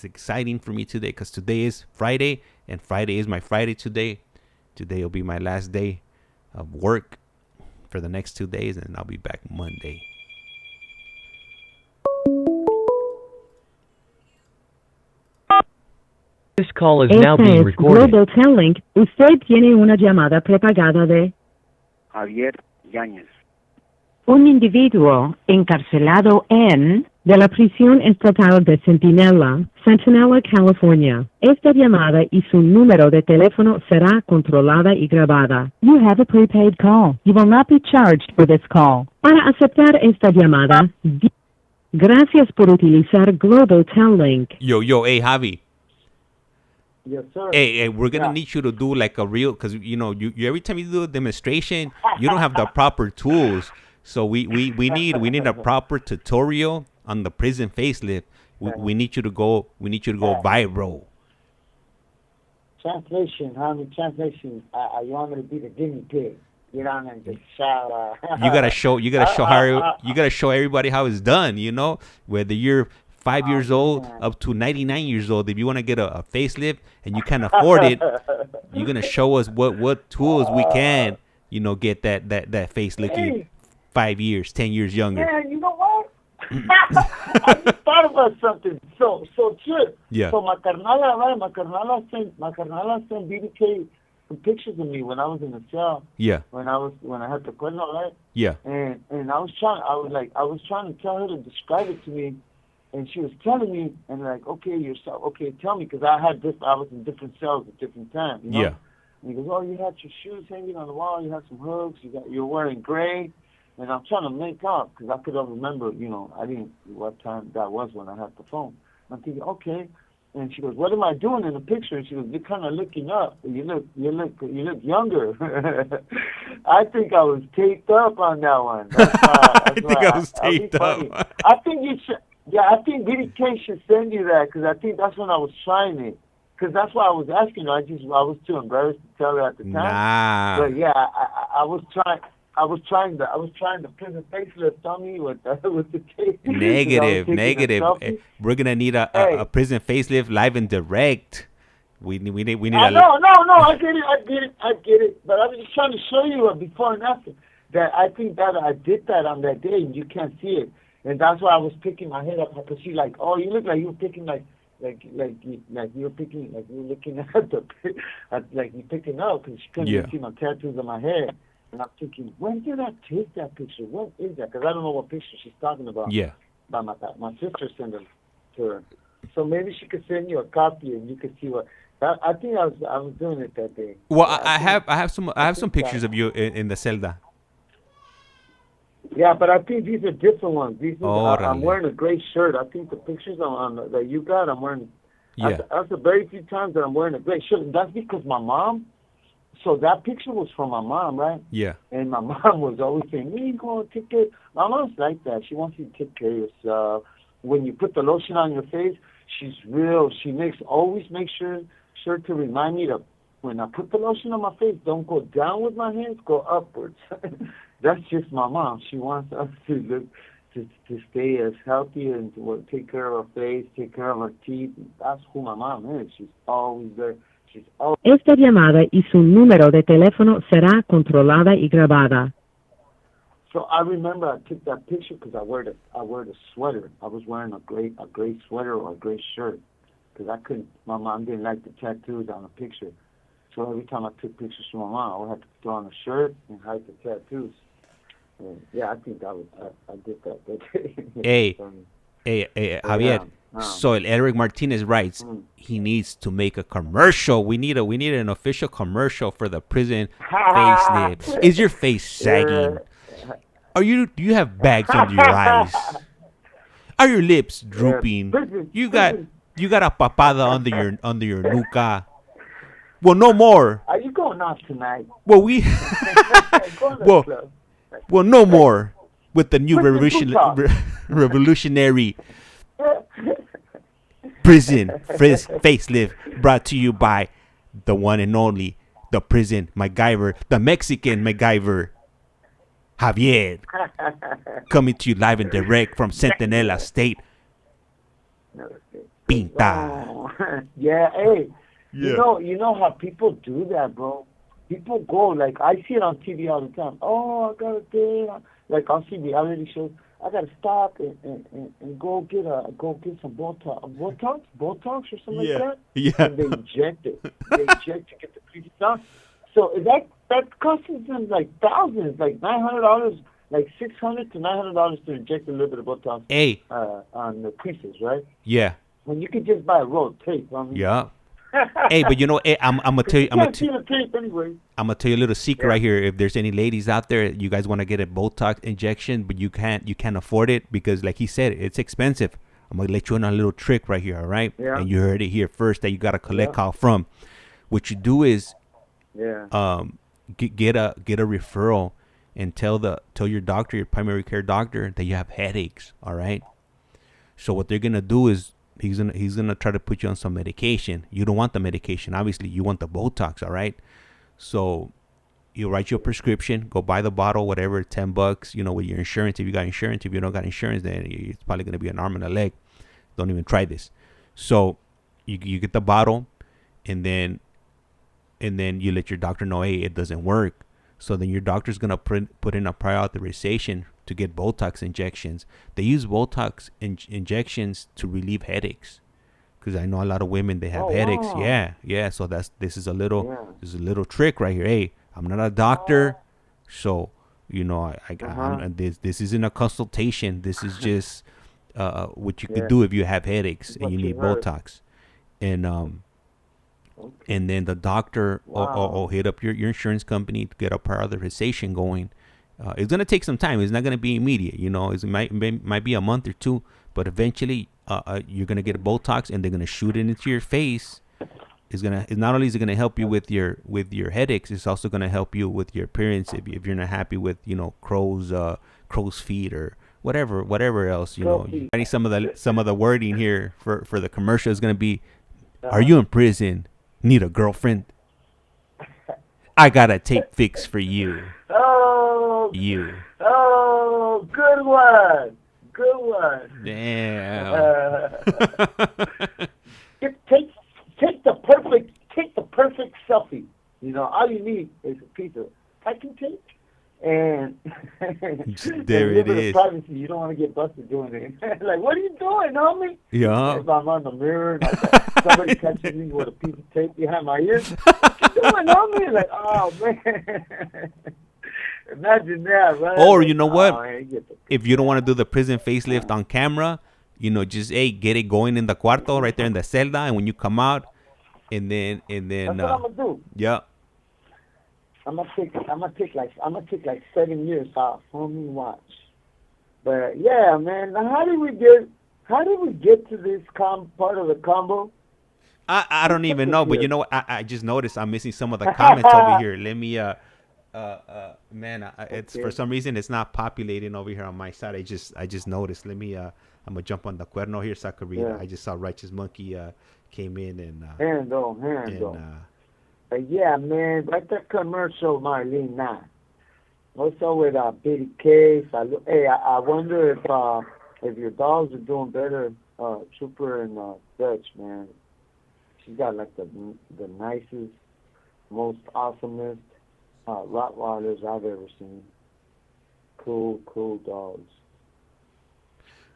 exciting for me today because today is Friday, and Friday is my Friday today. Today will be my last day of work for the next 2 days, and I'll be back Monday. This call is now being recorded. Global Telling. Usted tiene una llamada prepagada de Javier Yáñez. un individuo encarcelado de la prisión estatal de Centinela, California. Esta llamada y su número de teléfono será controlada y grabada. You have a prepaid call. You will not be charged for this call. Para aceptar esta llamada, Gracias por utilizar Global Tel Link. Yo, hey, Javi. Yes, sir. Hey, we're gonna need you to do like a real, because you every time you do a demonstration, you don't have the proper tools. So we need a proper tutorial on the prison facelift. We need you to go viral. Translation, homie. Translation. You want me to be the guinea pig? Get on and just shout. You gotta show everybody how it's done. Whether you're 5 years old up to 99 years old, if you want to get a facelift and you can't afford it, you're gonna show us what tools we can, get that face looking 5 years, 10 years younger. Man, you know what? I just thought about something. So true. Yeah. So my carnala, right? My carnala sent Biddy K some pictures of me when I was in the cell. Yeah. When I had the cuerno, right? Yeah. And I was trying to tell her to describe it to me, and she was telling me, and like, okay, tell me, because I was in different cells at different times, Yeah. And he goes, oh, you had your shoes hanging on the wall, you had some hooks, you're wearing gray, and I'm trying to make up, because I couldn't remember, I didn't, what time that was when I had the phone. I'm thinking, okay. And she goes, what am I doing in the picture? And she goes, you're kind of looking up. You look younger. I think I was taped up on that one. I think I was taped up. I think you should. Yeah, I think Biddy K should send you that, because I think that's when I was trying it. Because that's why I was asking her. I was too embarrassed to tell her at the time. Nah. But yeah, I was trying. I was trying to prison facelift on me with the tape. Negative. We're gonna need a prison facelift live and direct. We need No, I get it. But I was just trying to show you a before and after. That I think that I did that on that day, and you can't see it. And that's why I was picking my head up, because she's like, oh, you look like you were picking like you were picking, like you were looking like you picking up, because she couldn't even see my tattoos on my head. And I'm thinking, when did I take that picture? What is that? Because I don't know what picture she's talking about. Yeah. But my sister sent it to her. So maybe she could send you a copy, and you could see what. I think I was doing it that day. Well, I have some pictures of you in the celda. Yeah, but I think these are different ones. I'm wearing a gray shirt. I think the pictures that you got, I'm wearing. Yeah. That's the very few times that I'm wearing a gray shirt. And that's because my mom. So that picture was from my mom, right? Yeah. And my mom was always saying, "We go take care." My mom's like that. She wants you to take care of yourself. When you put the lotion on your face, she's real. She always makes sure to remind me to, when I put the lotion on my face, don't go down with my hands, go upwards. That's just my mom. She wants us to stay as healthy and to take care of our face, take care of our teeth. That's who my mom is. She's always there. Esta llamada y su número de teléfono será controlada y grabada. So I remember I took that picture because I wear the sweater. I was wearing a gray sweater or a gray shirt, because my mom didn't like the tattoos on the picture. So every time I took pictures from my mom, I would have to throw on a shirt and hide the tattoos. And yeah, I think I did that day. Hey, Javier. So Eric Martinez writes, he needs to make a commercial. We need an official commercial for the prison facelift. Is your face sagging? Do you have bags under your eyes? Are your lips drooping? You got a papada under your nuca. Well, no more. Are you going off tonight? Well, well, no more with the new revolutionary prison facelift, brought to you by the one and only, the prison MacGyver, the Mexican MacGyver, Javier, coming to you live and direct from Centinela State. Pinta. Yeah, hey. Yeah. You know how people do that, bro. People go, like, I see it on TV all the time. Oh, I got a day. Like, I'll see reality shows. I gotta stop and go get some Botox or something like that. Yeah. And they inject it. They inject to get the creases done. So that costs them like thousands, like $900, like $600 to $900 to inject a little bit of Botox. On the creases, right? Yeah. When you could just buy a roll of tape. I mean, Yeah. Hey, but you know, hey, I'm gonna tell you, You can't see the tape anyway. I'm gonna tell you a little secret right here. If there's any ladies out there, you guys want to get a Botox injection, but you can't afford it because, like he said, it's expensive. I'm gonna let you in on a little trick right here, all right? Yeah. And you heard it here first that you gotta collect call from. What you do is, get a referral and tell your doctor, your primary care doctor, that you have headaches, all right? So what they're gonna do is he's gonna try to put you on some medication. You don't want the medication, obviously. You want the Botox, all right? So you write your prescription, go buy the bottle, whatever, $10, you know, with your insurance. If you got insurance, if you don't got insurance, then it's probably gonna be an arm and a leg. Don't even try this. So you get the bottle, and then you let your doctor know, hey, it doesn't work. So then your doctor's gonna put in a prior authorization to get Botox injections. They use Botox injections to relieve headaches, because I know a lot of women, they have headaches. Wow. Yeah. So this is a little trick right here. Hey, I'm not a doctor, so you know this isn't a consultation. This is just what you could do if you have headaches and you need Botox, and then the doctor will hit up your insurance company to get a prior authorization going. It's gonna take some time. It's not gonna be immediate. You know, it might be a month or two, but eventually, you're gonna get Botox, and they're gonna shoot it into your face. It's not only is it gonna help you with your headaches, it's also gonna help you with your appearance. If you're not happy with, you know, crow's feet or whatever else, you know. I need some of the wording here for the commercial is gonna be, are you in prison? Need a girlfriend? I got a tape fix for you. Oh, good one. Damn. Take the perfect selfie. You know, all you need is a piece of packing tape and there it is. Privacy. You don't want to get busted doing it. Like, what are you doing, homie? Yeah. If I'm on the mirror and somebody catches me with a piece of tape behind my ear, what you doing, homie? Like, oh man. Imagine that, right? Or you know what? If you don't want to do the prison facelift on camera, you know, just get it going in the cuarto right there in the celda, and when you come out, and then that's what I'm gonna do. Yeah. I'm gonna take like 7 years off. Homie, watch. But yeah, man. Now, how did we get to this part of the combo? I don't even know, but you know what? I just noticed I'm missing some of the comments over here. Let me man, it's for some reason it's not populating over here on my side. I just noticed. Let me I'm gonna jump on the cuerno here so I can read it. I just saw Righteous Monkey came in and hand on. Yeah, man, like that commercial, Marlene. Nah. Also with Biddy K. Hey, I wonder if your dogs are doing better, Trooper and Dutch, man. She's got like the nicest, most awesomest Rottweilers I've ever seen. Cool dogs.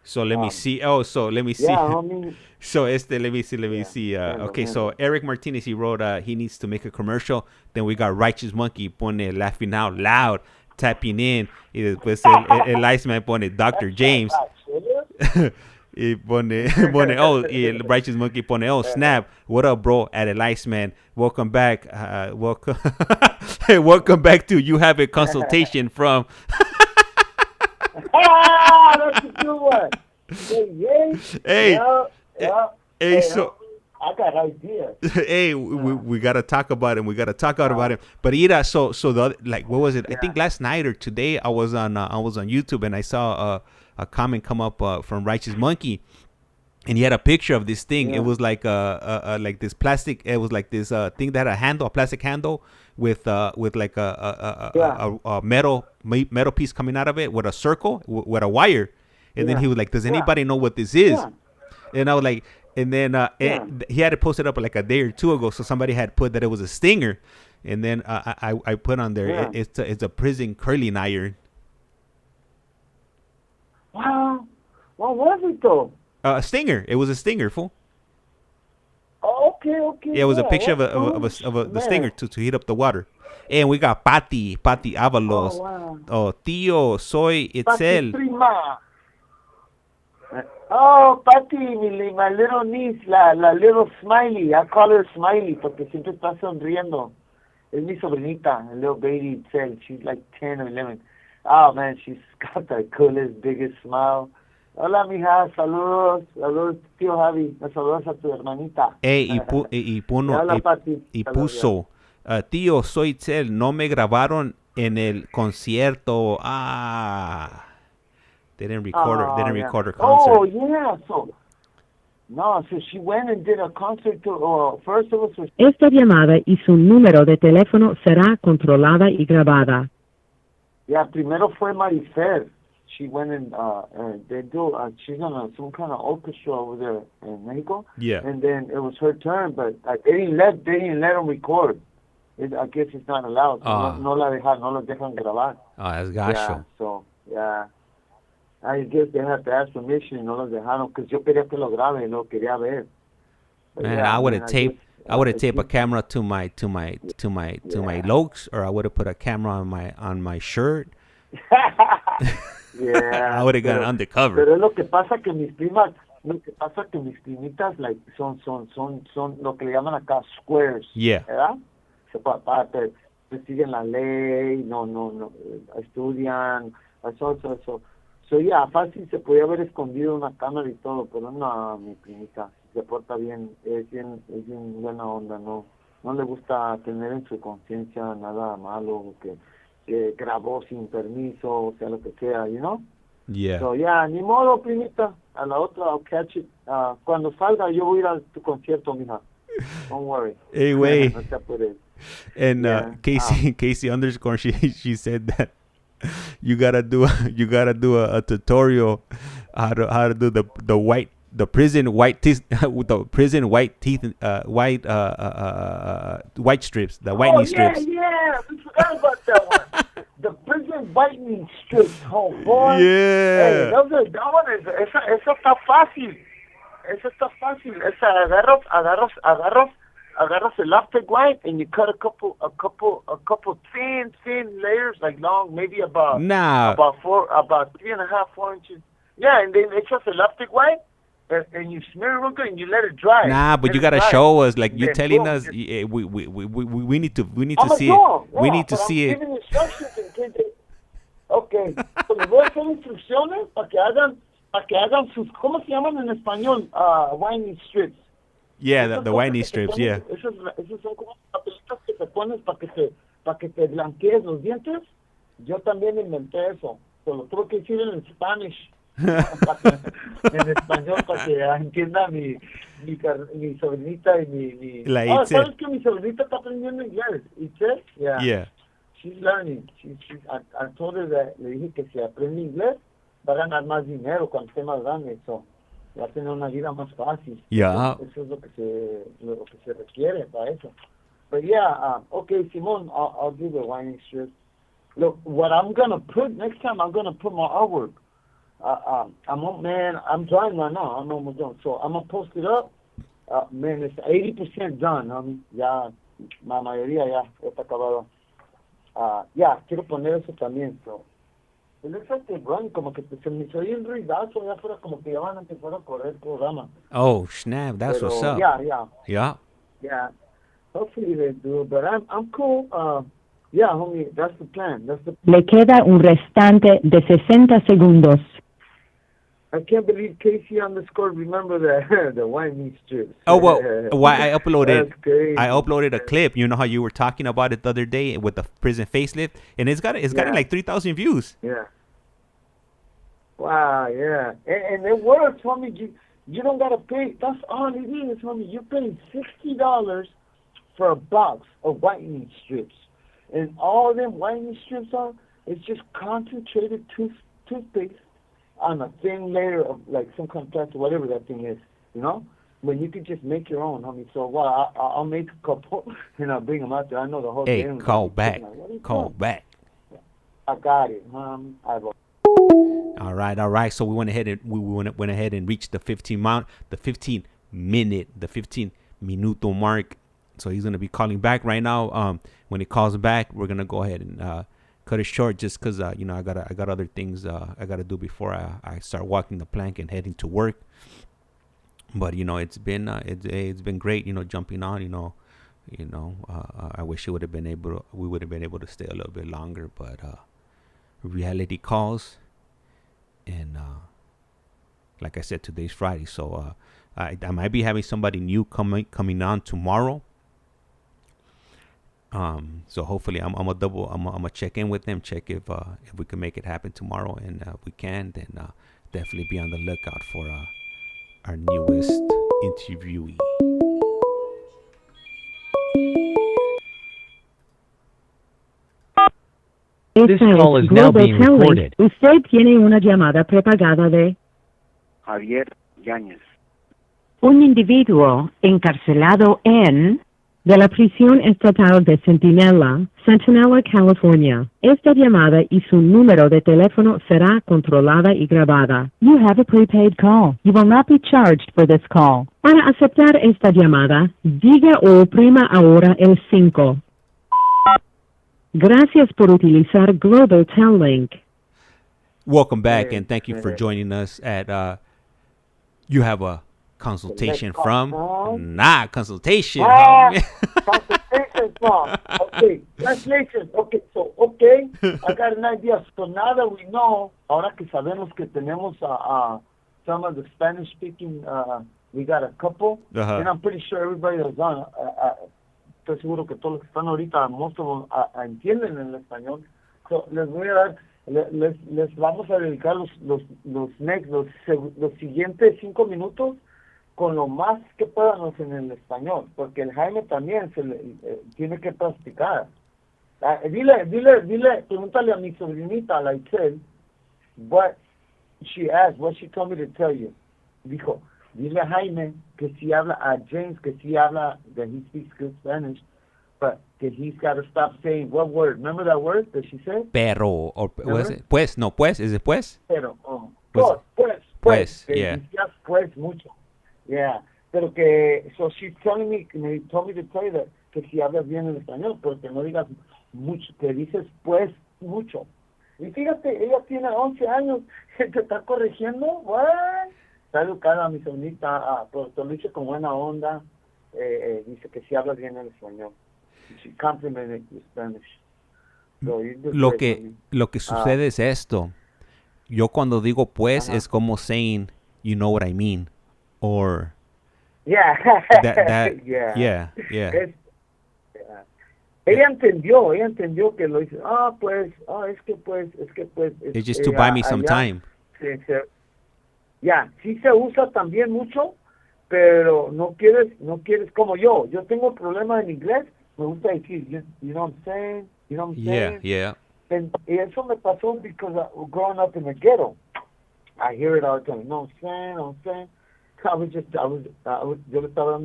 So let me see. Oh, so let me see. Yeah, homie. So let me see. Okay, so Eric Martinez, he wrote he needs to make a commercial. Then we got Righteous Monkey pone laughing out loud, tapping in. Y después el Iceman pone Dr. James. Y el Righteous Monkey pone, snap, what up, bro? At el Iceman, welcome back. Welcome back to You Have a Consultation from. That's a good one. Hey. Hey, so I got ideas. Hey, we gotta talk about him. About him. But Ira, so the like, what was it? Yeah. I think last night or today I was on YouTube and I saw a comment come up from Righteous Monkey, and he had a picture of this thing. Yeah. It was like like this plastic. It was like this thing that had a plastic handle with like a metal piece coming out of it with a circle with a wire. And then he was like, "Does anybody know what this is?" Yeah. And I was like, and then he had it posted up like a day or two ago. So somebody had put that it was a stinger, and then I put on there it's a prison curling iron. Wow, what was it though? A stinger. It was a stinger, fool. Oh, okay. Yeah, it was a picture of the stinger to heat up the water. And we got Pati Avalos. Oh, Tío, soy Itzel. Oh, Pati, my little niece, la little Smiley. I call her Smiley porque siempre está sonriendo. Es mi sobrinita, a little baby Itzel. She's like 10 or 11. Oh, man, she's got the coolest, biggest smile. Hola, mija, saludos. Saludos, tío Javi. Saludos a tu hermanita. Hola, Pati. Y puso, tío, soy Itzel, no me grabaron en el concierto. They didn't record her concert. Oh, yeah, so she went and did a concert first it was Esta llamada y su número de teléfono será controlada y grabada. Yeah, primero fue Marifer. She went and they do she's on some kind of orchestra over there in Mexico. Yeah. And then it was her turn, but they didn't let them record. I guess it's not allowed. No los dejan grabar. Es gacho. Yeah, so yeah. I guess they have to ask permission y no los dejaron because yo quería que lo grabe, lo quería ver. But Man, yeah, I would have taped. I would have taped a it's- camera to my lokes, or I would have put a camera on my shirt. Yeah. I would have gone undercover. Pero es lo que pasa que mis primitas, like, son lo que le llaman acá squares. Yeah. ¿Verdad? Siguen la ley, no, estudian, eso. So, yeah, fácil se podía haber escondido una cámara y todo, pero no, mi primita se porta bien, es bien buena onda, no le gusta tener en su conciencia nada malo, que grabó sin permiso, o sea, lo que sea, you know? Yeah. So, yeah, ni modo, primita, a la otra, I'll catch it. Cuando salga, yo voy a ir a tu concierto, mija. Don't worry. Hey, wey. No te apures. And Yeah. Casey underscore she said that you gotta do a tutorial how to do the prison white teeth with the prison white teeth white strips, the whitening strips. Yeah, we forgot about that one. The prison whitening strips, oh boy. Yeah. Hey, that one is, eso está fácil. Esa agarras el optic white and you cut a couple thin layers, like long, maybe about 3.5, 4 inches. Yeah, and then echas el optic white and you smear it real good and you let it dry. Nah, but you gotta show us, like, you telling us. We need to see it. We need to see it. Okay, so les voy a hacer instrucciones para que hagan sus, ¿cómo se llaman en español? Whitening strips. Yeah, the whitening strips. Yeah. Esos son como papelitos que te pones para que te blanquees los dientes. Yo también inventé eso. Pero lo tuve que decir en Spanish. En español para que entienda mi sobrinita y mi La Itzel. ¿sabes que mi sobrinita está aprendiendo inglés? Itzel? Yeah. She's learning. I told her that, le dije que si aprende inglés va a ganar más dinero cuando esté más grande. So, va a tener una vida más fácil. Yeah. Eso es lo que se requiere para eso. But yeah, okay, Simon, I'll do the whining strips. Look, what I'm gonna put next time, I'm gonna put my artwork. I'm drawing right now. I'm almost done. So I'm gonna post it up. Man, it's 80% done. Ya, la mayoría ya está acabado. Ya, quiero poner eso también. So, it looks like they're running, como que se me oye un ruidazo allá afuera, como que ya van a empezar a correr el programa. Oh snap! That's Pero, what's up. Yeah. Yeah. Hopefully they do, but I'm cool. Yeah, homie, that's the plan. Le queda un restante de 60 segundos. I can't believe Casey underscore remember the whining strips. Oh well, why I uploaded? That's crazy. I uploaded a clip. You know how you were talking about it the other day with the prison facelift, and it's gotten like 3,000 views. Yeah. Wow. Yeah. And it works, homie. You don't gotta pay. That's all it is, homie. You pay $60 for a box of whitening strips, and all them whitening strips are, it's just concentrated toothpaste on a thin layer of, like, some kind of plastic, whatever that thing is, you know? When you could just make your own, homie. So, I'll make a couple, and I'll bring them out there. I know the whole Hey, game. call back. Call doing? back. I got it, All right. So we went ahead and reached the 15 minuto mark. So he's gonna be calling back right now. When he calls back, we're gonna go ahead and cut it short just because I got other things I gotta do before I start walking the plank and heading to work. But it's been great, jumping on. I wish we would have been able to stay a little bit longer, but reality calls, and like I said, today's Friday, so I might be having somebody new coming on tomorrow. So hopefully I'm gonna check in with them, check if we can make it happen tomorrow, and if we can, then definitely be on the lookout for our newest interviewee. This call is now being recorded. Usted tiene una llamada prepagada de Javier Yáñez. un individuo encarcelado en de la prisión estatal de Centinela, California. Esta llamada y su número de teléfono será controlada y grabada. You have a prepaid call. You will not be charged for this call. Para aceptar esta llamada, diga o oprima ahora el 5. Gracias por utilizar Global Tel Link. Welcome back, and thank you for joining us at You Have a Consultation From? Nah, consultation. Consultation from. Okay, translation. Okay, I got an idea. So now that we know, ahora que sabemos que tenemos some of the Spanish speaking, we got a couple, and I'm pretty sure everybody that's on, estoy seguro que todos los que están ahorita, most of them entienden el español. So les voy a dar, les vamos a dedicar los siguientes 5 minutos con lo más que podamos en el español, porque el Jaime también tiene que practicar. Dile, pregúntale a mi sobrinita, a la Itzel, what she told me to tell you. Dijo, dile a Jaime que si habla, a James que si habla, that he speaks good Spanish, but that he's got to stop saying, what word? Remember that word that she said? Pero, or was it? Pues, no, pues, is it pues? Pero, Pues, que yeah. decías pues mucho. Yeah, pero que, so she's telling me, told me to tell you that, que si hablas bien el español, porque no digas mucho, que dices pues mucho. Y fíjate, ella tiene 11 años, te está corrigiendo, what? Está educada mi sonita, pero lo dice con buena onda, dice que si hablas bien el español. She complimented your Spanish. So Lo que sucede es esto. Yo cuando digo pues es como saying, you know what I mean. Or yeah. yeah. Ella entendió que lo dice, es que pues. It's just to buy me some time. Sí se usa también mucho, pero no quieres como yo tengo problemas en inglés, me gusta decir, you know what I'm saying? You know what I'm saying? Yeah. Y eso me pasó because growing up in the ghetto, I hear it all the time, you know what I'm saying? Yo le estaba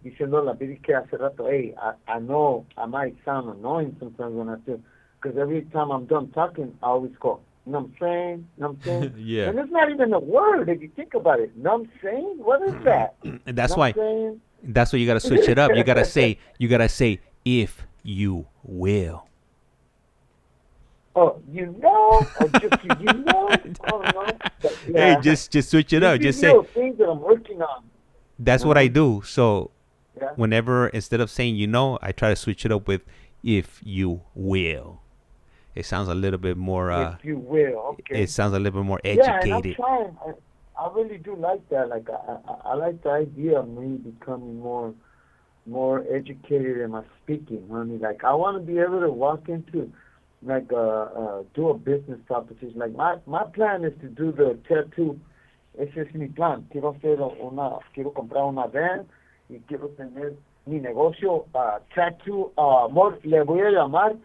diciendo a la Biddy K hace rato, hey, I know I might sound annoying sometimes when I do, because every time I'm done talking, I always go, you know what I'm saying? Yeah. And it's not even a word if you think about it. You know what I'm saying? What is that? And that's why you gotta switch it up. You gotta say, if you will. Oh, you know, or just you know. Oh no. But, yeah. Hey, just switch it up. Just say things that I'm working on. That's what I do. So yeah. Whenever, instead of saying you know, I try to switch it up with if you will. It sounds a little bit more. If you will, okay. It sounds a little bit more educated. Yeah, and I'm trying. I really do like that. Like I like the idea of me becoming more educated in my speaking. I mean, like I want to be able to walk into, like do a business proposition. Like my plan is to do the tattoo. Ese es mi plan. Quiero comprar una van y quiero tener mi negocio tattoo. Le voy a llamar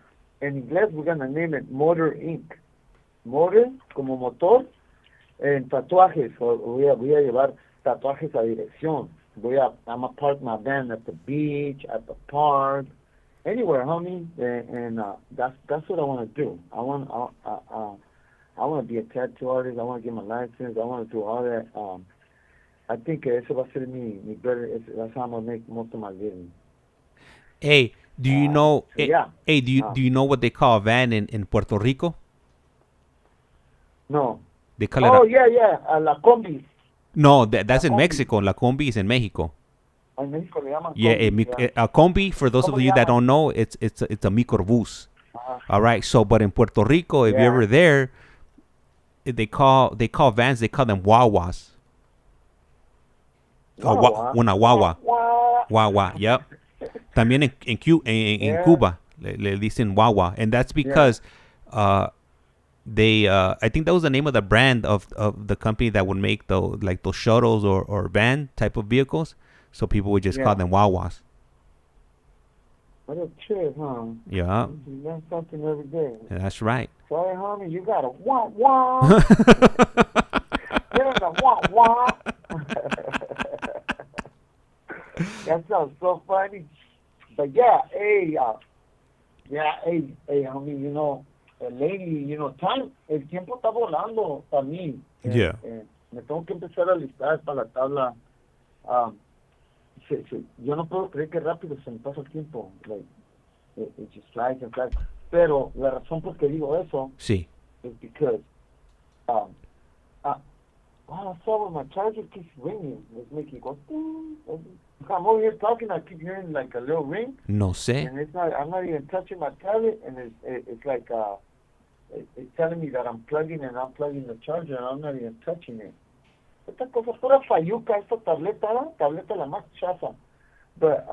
en inglés. We're gonna name it Motor Inc. Motor como motor en tatuajes. Voy a llevar tatuajes a dirección. I'm gonna park my van at the beach, at the park, anywhere, homie. And that's what I want to do. I want to be a tattoo artist. I want to get my license. I want to do all that. I think eso va a ser mi better. That's how I'm going to make most of my living. Hey, Do you know? So, yeah. Hey, do you know what they call a van in Puerto Rico? No. They call Oh, it. yeah. La combi. No, that's in combi. Mexico. La combi is in Mexico. En México le llaman Yeah, combi. a combi. For those ¿Cómo of le you that llaman? don't know, it's a microbus. Uh-huh. All right. So, but in Puerto Rico, if you're Yeah. ever there, they call vans. They call them guaguas. Guagua. Una guagua. Guagua. Guagua. Yep. También en Yeah. Cuba le dicen guagua, and that's because they I think that was the name of the brand of the company that would make those shuttles or van type of vehicles. So people would just call them guaguas. What a trip, huh? Yeah. You learn something every day. That's right. Sorry, homie, you got a wah-wah. There's a wah-wah. That sounds so funny. But yeah, hey, homie, you know, lady, you know, el tiempo está volando para mí. Yeah. Me tengo que empezar a listar para la tabla. Yo no puedo creer que rápido se me pasa el tiempo. Like, it just flies and flies. Pero la razón por que digo eso Sí. is because I saw when my charger keeps ringing. It's making it go ding. I'm over here talking, I keep hearing like a little ring. No sé. And it's not, I'm not even touching my tablet, and it's like it's telling me that I'm plugging and unplugging the charger, and I'm not even touching it. Esta cosa pura fayuca, esta tableta la más chafa. But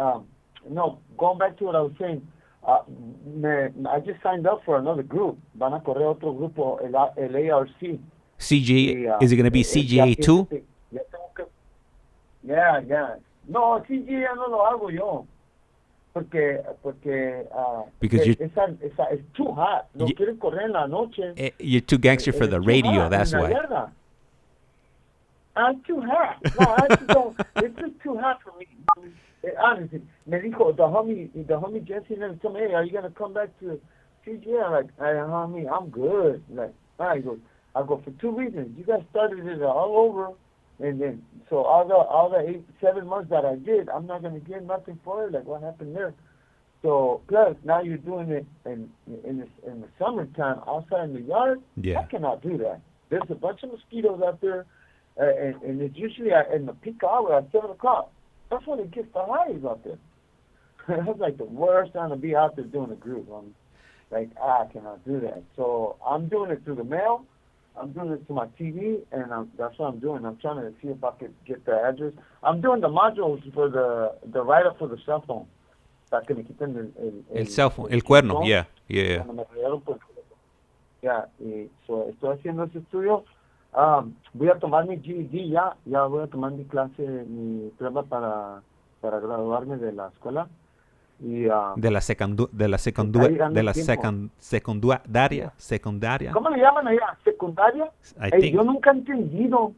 no, going back to what I was saying, I just signed up for another group. Van a correr otro grupo, el ARC. CGA, is it going to be CGA 2? Yeah. No, CGA no lo hago yo. Porque Because it's too hot. No quieren correr en la noche. You're too gangster for the radio, that's why. I'm too hot. No, I just don't. It's just too hot for me. Honestly, me dijo the homie Jesse and told me, hey, are you gonna come back to CGA? I'm like, hey, homie, I'm good. Like, I go for two reasons. You guys started it all over, and then so all the 7 months that I did, I'm not gonna get nothing for it. Like, what happened there? So plus now you're doing it in the summertime outside in the yard. Yeah. I cannot do that. There's a bunch of mosquitoes out there, and it's usually in the peak hour at 7 o'clock. That's when it gets the highs out there. That's like the worst time to be out there doing a group. Like, I cannot do that. So I'm doing it through the mail. I'm doing it to my TV, and that's what I'm doing. I'm trying to see if I could get the address. I'm doing the modules for the write-up for the cell phone. Para que me quiten el cell phone, el cuerno, yeah. Cuando me regaron por el teléfono. Yeah, y so estoy haciendo ese estudio. Voy a tomar mi GED ya voy a tomar mi clase, mi prueba para graduarme de la escuela. Y, de la secundaria. ¿Cómo le llaman allá? ¿Secundaria? Yo nunca he entendido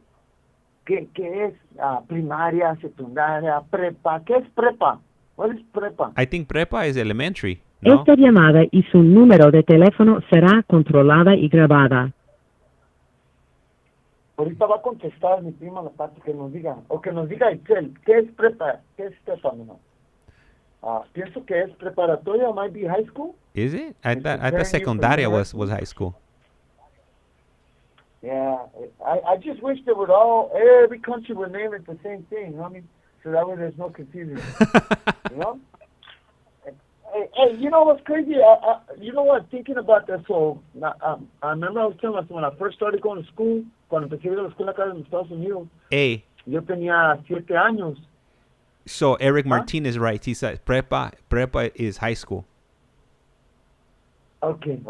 qué es primaria, secundaria, prepa. ¿Qué es prepa? What is prepa? I think prepa is elementary, ¿no? Esta llamada y su número de teléfono será controlada y grabada. Ahorita va a contestar mi prima la parte que nos diga, o que nos diga Excel, ¿qué es prepa? ¿Qué es prepa, no? Pienso que es preparatoria, might be high school. Is it? I thought secundaria was high school. Yeah, I just wish they would every country would name it the same thing, you know what I mean? So that way there's no confusion, you know? Hey, you know what's crazy? You know what, thinking about that, so, I remember I was telling us when I first started going to school, cuando empecé a ir a la escuela acá en Estados Unidos, yo tenía 7 años. So Eric Martinez, right? He said prepa is high school. Okay.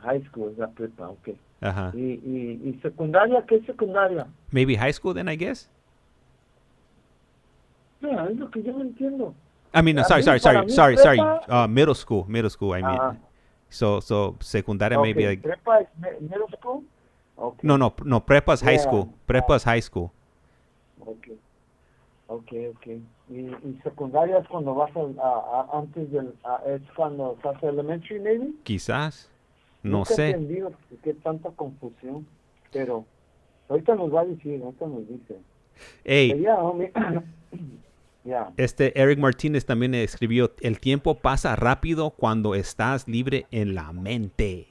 High school is la prepa, okay. Uh-huh. ¿Y secundaria? ¿Qué es secundaria? Maybe high school then, I guess? Yeah, es lo que yo no entiendo. I mean, sorry. Middle school, I mean. So secundaria maybe like... ¿Prepa es middle school? Okay. No, prepa is high school. Prepa is high school. Okay. ¿Y secundaria es cuando vas antes del... es cuando estás elementary, maybe? Quizás. No Nunca sé. he entendido qué tanta confusión, pero ahorita nos va a decir, ahorita nos dice. Hey. Yeah, homie. Yeah. Eric Martinez también escribió, el tiempo pasa rápido cuando estás libre en la mente.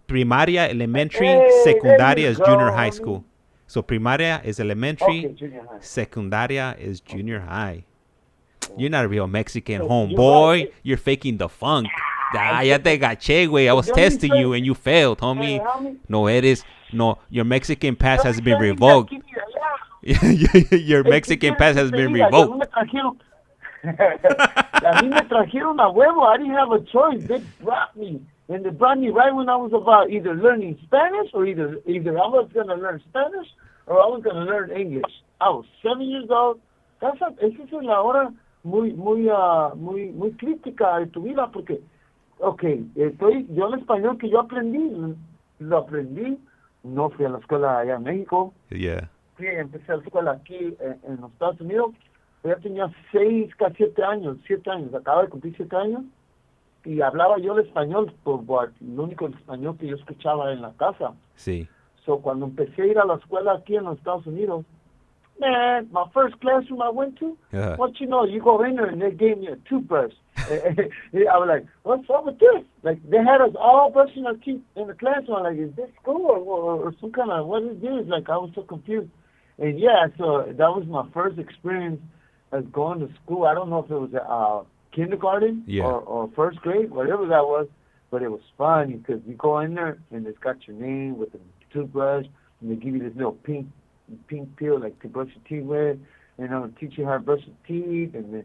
Primaria, elementary, Hey, there secundaria you is go, junior high homie. school. So primaria is elementary, Okay, junior high. secundaria is junior high. You're not a real Mexican, You're homeboy. right. You're faking the funk. Ya te gaché, güey. I was Don't be testing you fake. and you failed, Hey, homie. homie. No, your Mexican pass has been Don't be revoked. saying that, Your Mexican pass has been revoked. A mí me trajeron a huevo. I didn't have a choice. They brought me. And they brought me right when I was about either learning Spanish or either I was going to learn Spanish or I was going to learn English. I was 7 years old. Esa es la hora muy crítica de tu vida porque, yo el español que yo aprendí, lo aprendí. No fui a la escuela allá en México. Yeah. Empecé la escuela aquí en los Estados Unidos. Ya tenía 6, casi 7 años. Acaba de cumplir 7 años. Y hablaba yo el español, por el único español que yo escuchaba en la casa. Sí. So, cuando empecé a ir a la escuela aquí en los Estados Unidos, man, my first classroom I went to, what you know, you go in there and they gave me a toothbrush. I was like, what's up with this? Like, they had us all brushing our teeth in the classroom. I'm like, is this school or some kind of, what is this? Like, I was so confused. And yeah, so that was my first experience of going to school. I don't know if it was kindergarten or first grade, whatever that was, but it was fun because you go in there and it's got your name with the toothbrush and they give you this little pink peel like to brush your teeth with, teach you how to brush your teeth, and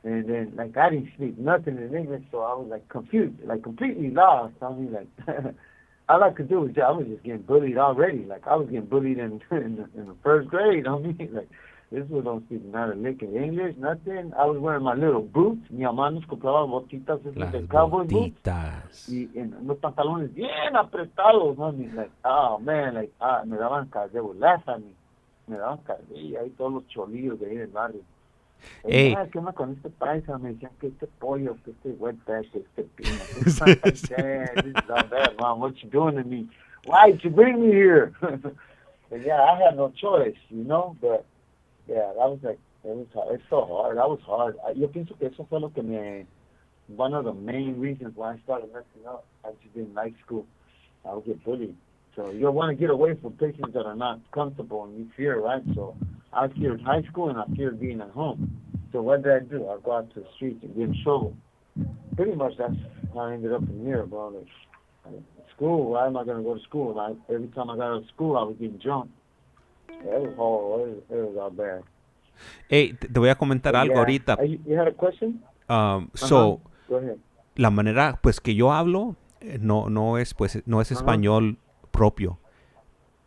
then like I didn't speak nothing in English, so I was like confused, like completely lost. I mean, like all I could do was I was just getting bullied already. Like I was getting bullied in the first grade. I mean, like this was don't speak not a lick of English, nothing. I was wearing my little boots. Mi mamá nos compraba botitas de cowboy boots y unos pantalones bien apretados. I mean, like man, like me daban de bolaza a mí. Me daban carrilla ahí todos los cholillos de ahí del barrio. Hey. ¿Qué onda con este paisa? Me decían que este pollo, que este wetback, que este pino. This is not bad, Mom. What you doing to me? Why did you bring me here? And yeah, I had no choice, but yeah, that was like, it's so hard. That was hard. Yo pienso que eso fue lo que one of the main reasons why I started messing up. I just didn't like school. I would get bullied. So you want to get away from places that are not comfortable and you fear, right? So I feared high school and I feared being at home. So what did I do? I go out to the streets and get in trouble. Pretty much that's how I ended up in here, bro. Like, school, why am I going to go to school? Every time I got out of school, I was getting drunk. Yeah, it was horrible. It was all bad. Hey, te voy a comentar algo ahorita. You had a question? So, go ahead. La manera, pues, que yo hablo no es español propio.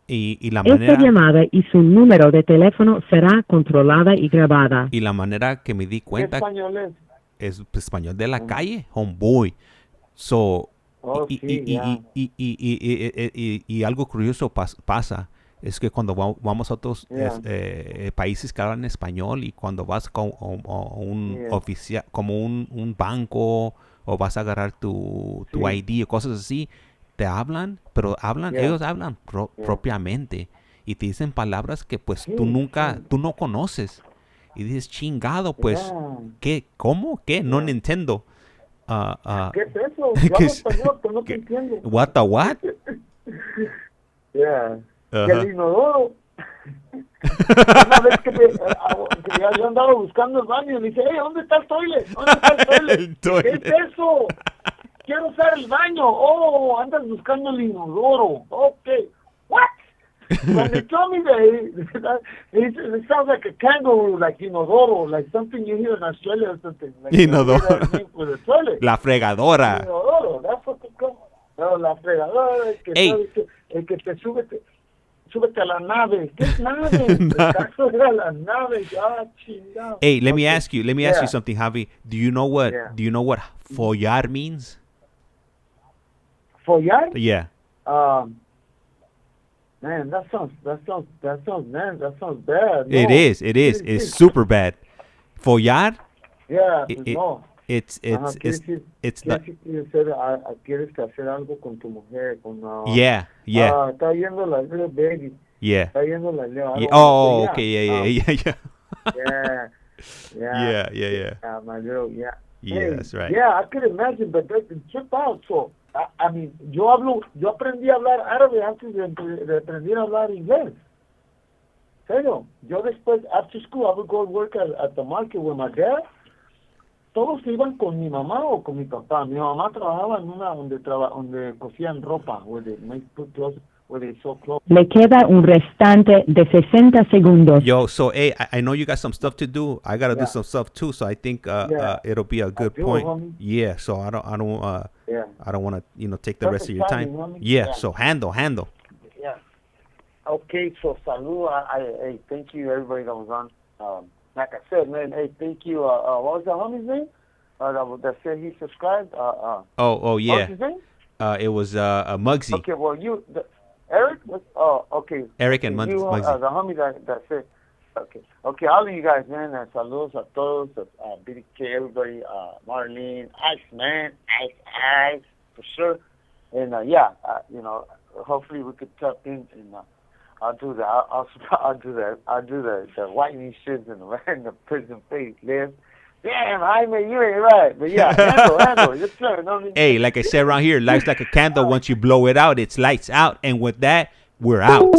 Y la manera... Esta llamada y su número de teléfono será controlada y grabada. Y la manera que me di cuenta... ¿Qué español es español de la calle, homeboy. So, y algo curioso pasa. Es que cuando vamos a otros países que hablan español y cuando vas con un oficial, como un banco o vas a agarrar tu ID o cosas así, te hablan, pero ellos hablan propiamente y te dicen palabras que pues tú no conoces y dices chingado pues ¿qué? ¿Cómo? ¿Qué? No entiendo. ¿Qué es eso? Yo español, pero no te entiendo. What the what? Yeah. El inodoro. Una vez que yo andaba buscando el baño y me dice, ¿dónde está el toilet? ¿Dónde está el toilet? ¿Qué es eso? Quiero usar el baño. Oh, andas buscando el inodoro. Okay. What? When they told me that, it sounds like a kangaroo, like inodoro, like something you hear in Australia or something. Like inodoro. For the toilet. La fregadora. Inodoro, that's what it's called. No, la fregadora, el que te súbete a la nave. ¿Qué es nave? El caso era la nave. Chingado. Hey, let me ask you something, Javi. Do you know what follar means? Follar? Yeah. Man, that sounds bad. No. It is. It's super bad. Follar? Yeah, no. It's quieres hacer algo con tu mujer, yeah. Está viendo la little baby. Yeah. Está viendo la little. Okay, yeah. Yeah. Yeah, yeah, yeah. My girl, yeah. Yeah, Hey, that's right. Yeah, I could imagine, but they can trip out. So, I mean, yo aprendí a hablar árabe antes de aprender a hablar inglés. Serio, yo después, after school, I would go work at the market with my dad. Todos se iban con mi mamá o con mi papá. Mi mamá trabajaba en una donde cosían ropa, where they make put clothes, where they sew clothes. Le queda un restante de 60 segundos. Yo, so hey, I know you got some stuff to do. I gotta do Yeah. some stuff too. So I think Yeah. it'll be a good do, point. homie. Yeah. So I don't Yeah. I don't want to take the rest of your Perfect time. timing, homie. Yeah. Yeah. So handle. Yeah. Okay, so salud. Hey, thank you everybody that was on. Like I said, man, hey, thank you. What was that homie's name? That said he subscribed. Oh What was yeah. his name? It was Muggsy. Okay, well Eric. Okay. Eric and You, Muggsy. the homie that said. Okay. All of you guys, man. Saludos a todos. Biddy K, everybody. Marlene, ICEMAN, Ice, for sure. And hopefully we could tap in and I'll do that. I'll do that. I'll do the whitening shit in the prison face, man. Damn, Jaime, you ain't right. But yeah, handle. Yes, sir. No need- Hey, like I said around here, life's like a candle. Once you blow it out, it's lights out. And with that, we're out.